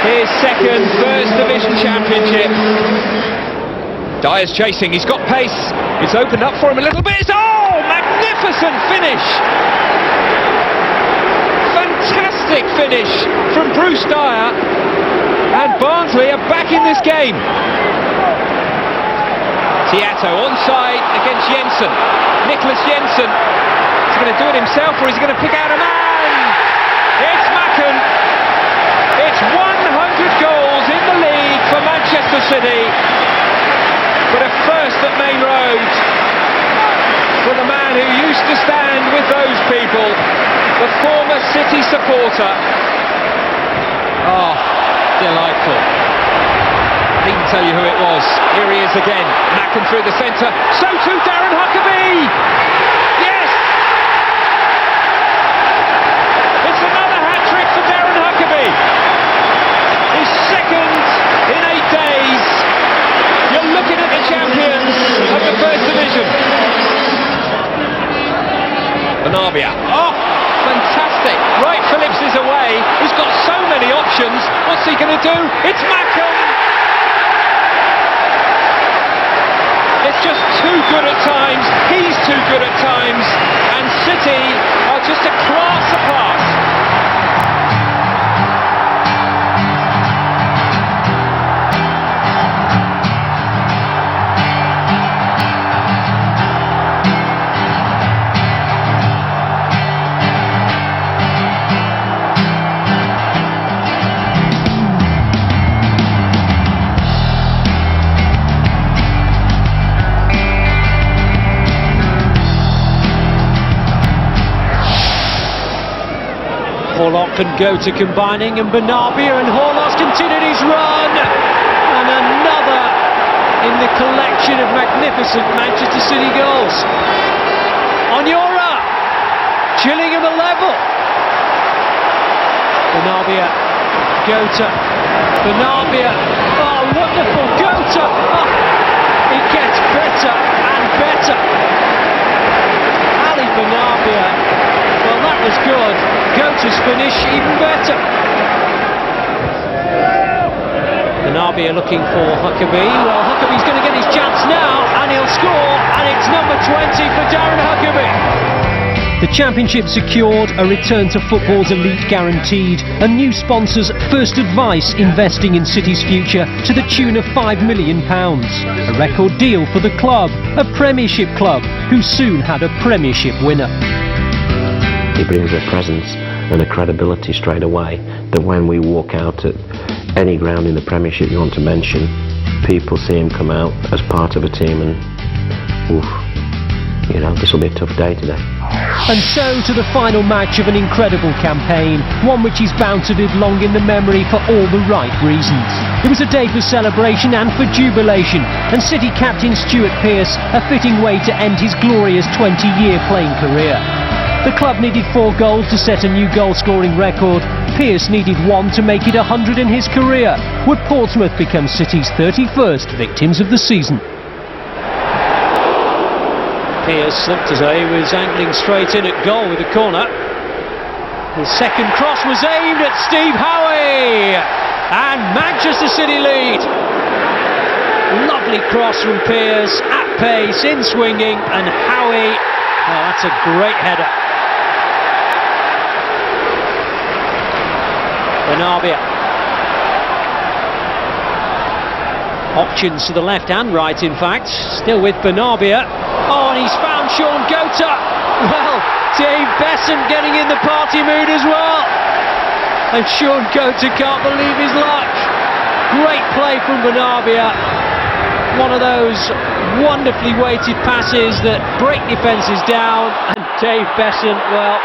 his second First Division Championship. Dyer's chasing, he's got pace. It's opened up for him a little bit. Oh, magnificent finish. Fantastic finish from Bruce Dyer. And Barnsley are back in this game. Tiato onside against Jensen. Nicholas Jensen. Is he going to do it himself or is he going to pick out a man? It's Macken. It's 100 goals in the league for Manchester City. But a first at Main Road for the man who used to stand with those people, the former City supporter. Oh, delightful. I can tell you who it was. Here he is again. Macken through the centre. So too Darren Huckabee. Yes! It's another hat-trick for Darren Huckabee. His second in 8 days. You're looking at the champions of the First Division. Benarbia. Oh, fantastic. Right, Phillips is away. He's got so many options. What's he going to do? It's Macken. It's just too good at times. He's too good at times. And City are just a class apart. Horlock can go to combining, and Benarbia, and Horlock's continued his run, and another in the collection of magnificent Manchester City goals. Onyora, Gillingham a level. Benarbia, Gota, Benarbia, oh wonderful, Gota, oh, it gets better and better. Ali Benarbia, well that was good. Gota's finish even better. Benarbia looking for Huckabee. Well, Huckabee's going to get his chance now, and he'll score, and it's number 20 for Darren Huckabee. The championship secured, a return to football's elite guaranteed, and new sponsors First Advice investing in City's future to the tune of £5 million. A record deal for the club, a Premiership club who soon had a Premiership winner. He brings a presence and a credibility straight away that when we walk out at any ground in the Premiership you want to mention, people see him come out as part of a team and, oof, you know, this will be a tough day today. And so to the final match of an incredible campaign, one which is bound to live long in the memory for all the right reasons. It was a day for celebration and for jubilation, and City captain Stuart Pearce a fitting way to end his glorious 20-year playing career. The club needed 4 goals to set a new goal-scoring record. Pearce needed 1 to make it 100 in his career. Would Portsmouth become City's 31st victims of the season? Pearce looked as though he was angling straight in at goal with a corner. His second cross was aimed at Steve Howe, and Manchester City lead. Lovely cross from Pearce, at pace, in swinging, and Howe, oh, that's a great header. Benarbia. Options to the left and right, in fact. Still with Benarbia. Oh, and he's found Sean Gota. Well, Dave Besant getting in the party mood as well. And Sean Gota can't believe his luck. Great play from Benarbia. One of those wonderfully weighted passes that break defences down. And Dave Besant, well,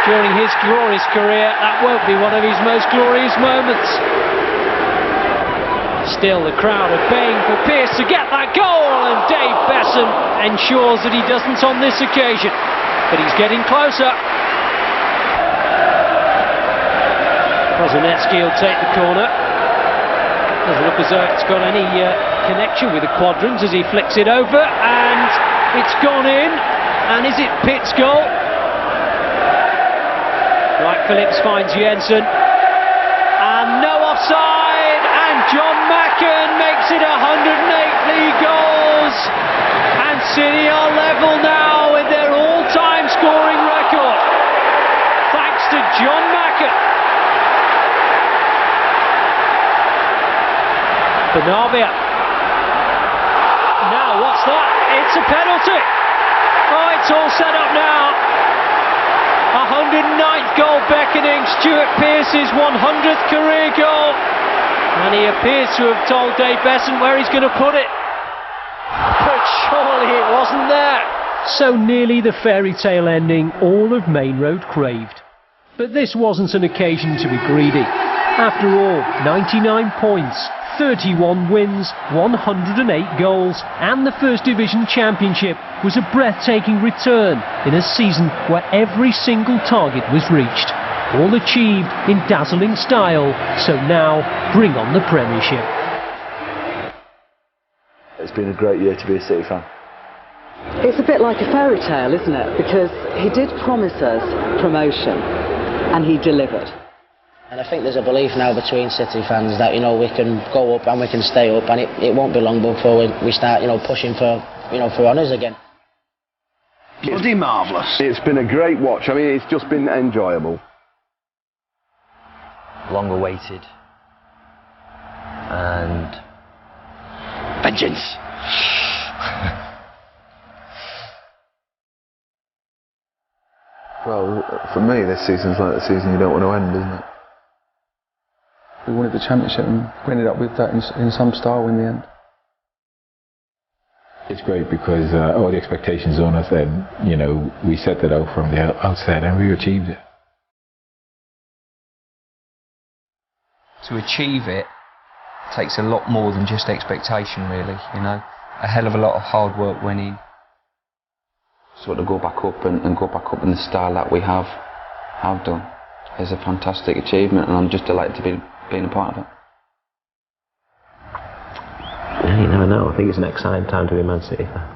during his glorious career, that won't be one of his most glorious moments. Still, the crowd are baying for Pearce to get that goal, and Dave Besant ensures that he doesn't on this occasion. But he's getting closer. Kozanetsky will take the corner. Doesn't look as though it's got any connection with the quadrant as he flicks it over, and it's gone in. And is it Pitt's goal? Right, Phillips finds Jensen, and no offside, and John Macken makes it 108 league goals, and City are level now with their all-time scoring record, thanks to John Macken. Benarbia. Oh, what's that? It's a penalty. Oh, it's all set up now. 109th goal beckoning, Stuart Pearce's 100th career goal. And he appears to have told Dave Besant where he's going to put it. But surely it wasn't there. So nearly the fairy tale ending all of Main Road craved. But this wasn't an occasion to be greedy. After all, 99 points, 31 wins, 108 goals, and the First Division Championship was a breathtaking return in a season where every single target was reached. All achieved in dazzling style, so now bring on the Premiership. It's been a great year to be a City fan. It's a bit like a fairy tale, isn't it? Because he did promise us promotion, and he delivered. And I think there's a belief now between City fans that, you know, we can go up and we can stay up, and it won't be long before we start, you know, pushing for, you know, for honours again. Bloody marvellous. It's been a great watch. I mean, it's just been enjoyable. Long awaited. And vengeance. Well, for me, this season's like the season you don't want to end, isn't it? We wanted the championship and we ended up with that in some style in the end. It's great because all the expectations on us, and you know, we set that out from the outset and we achieved it. To achieve it takes a lot more than just expectation, really, you know. A hell of a lot of hard work went in. So to go back up and go back up in the style that we have done is a fantastic achievement, and I'm just delighted to be being a part of it. Yeah, you never know. I think it's an exciting time to be a Man City fan.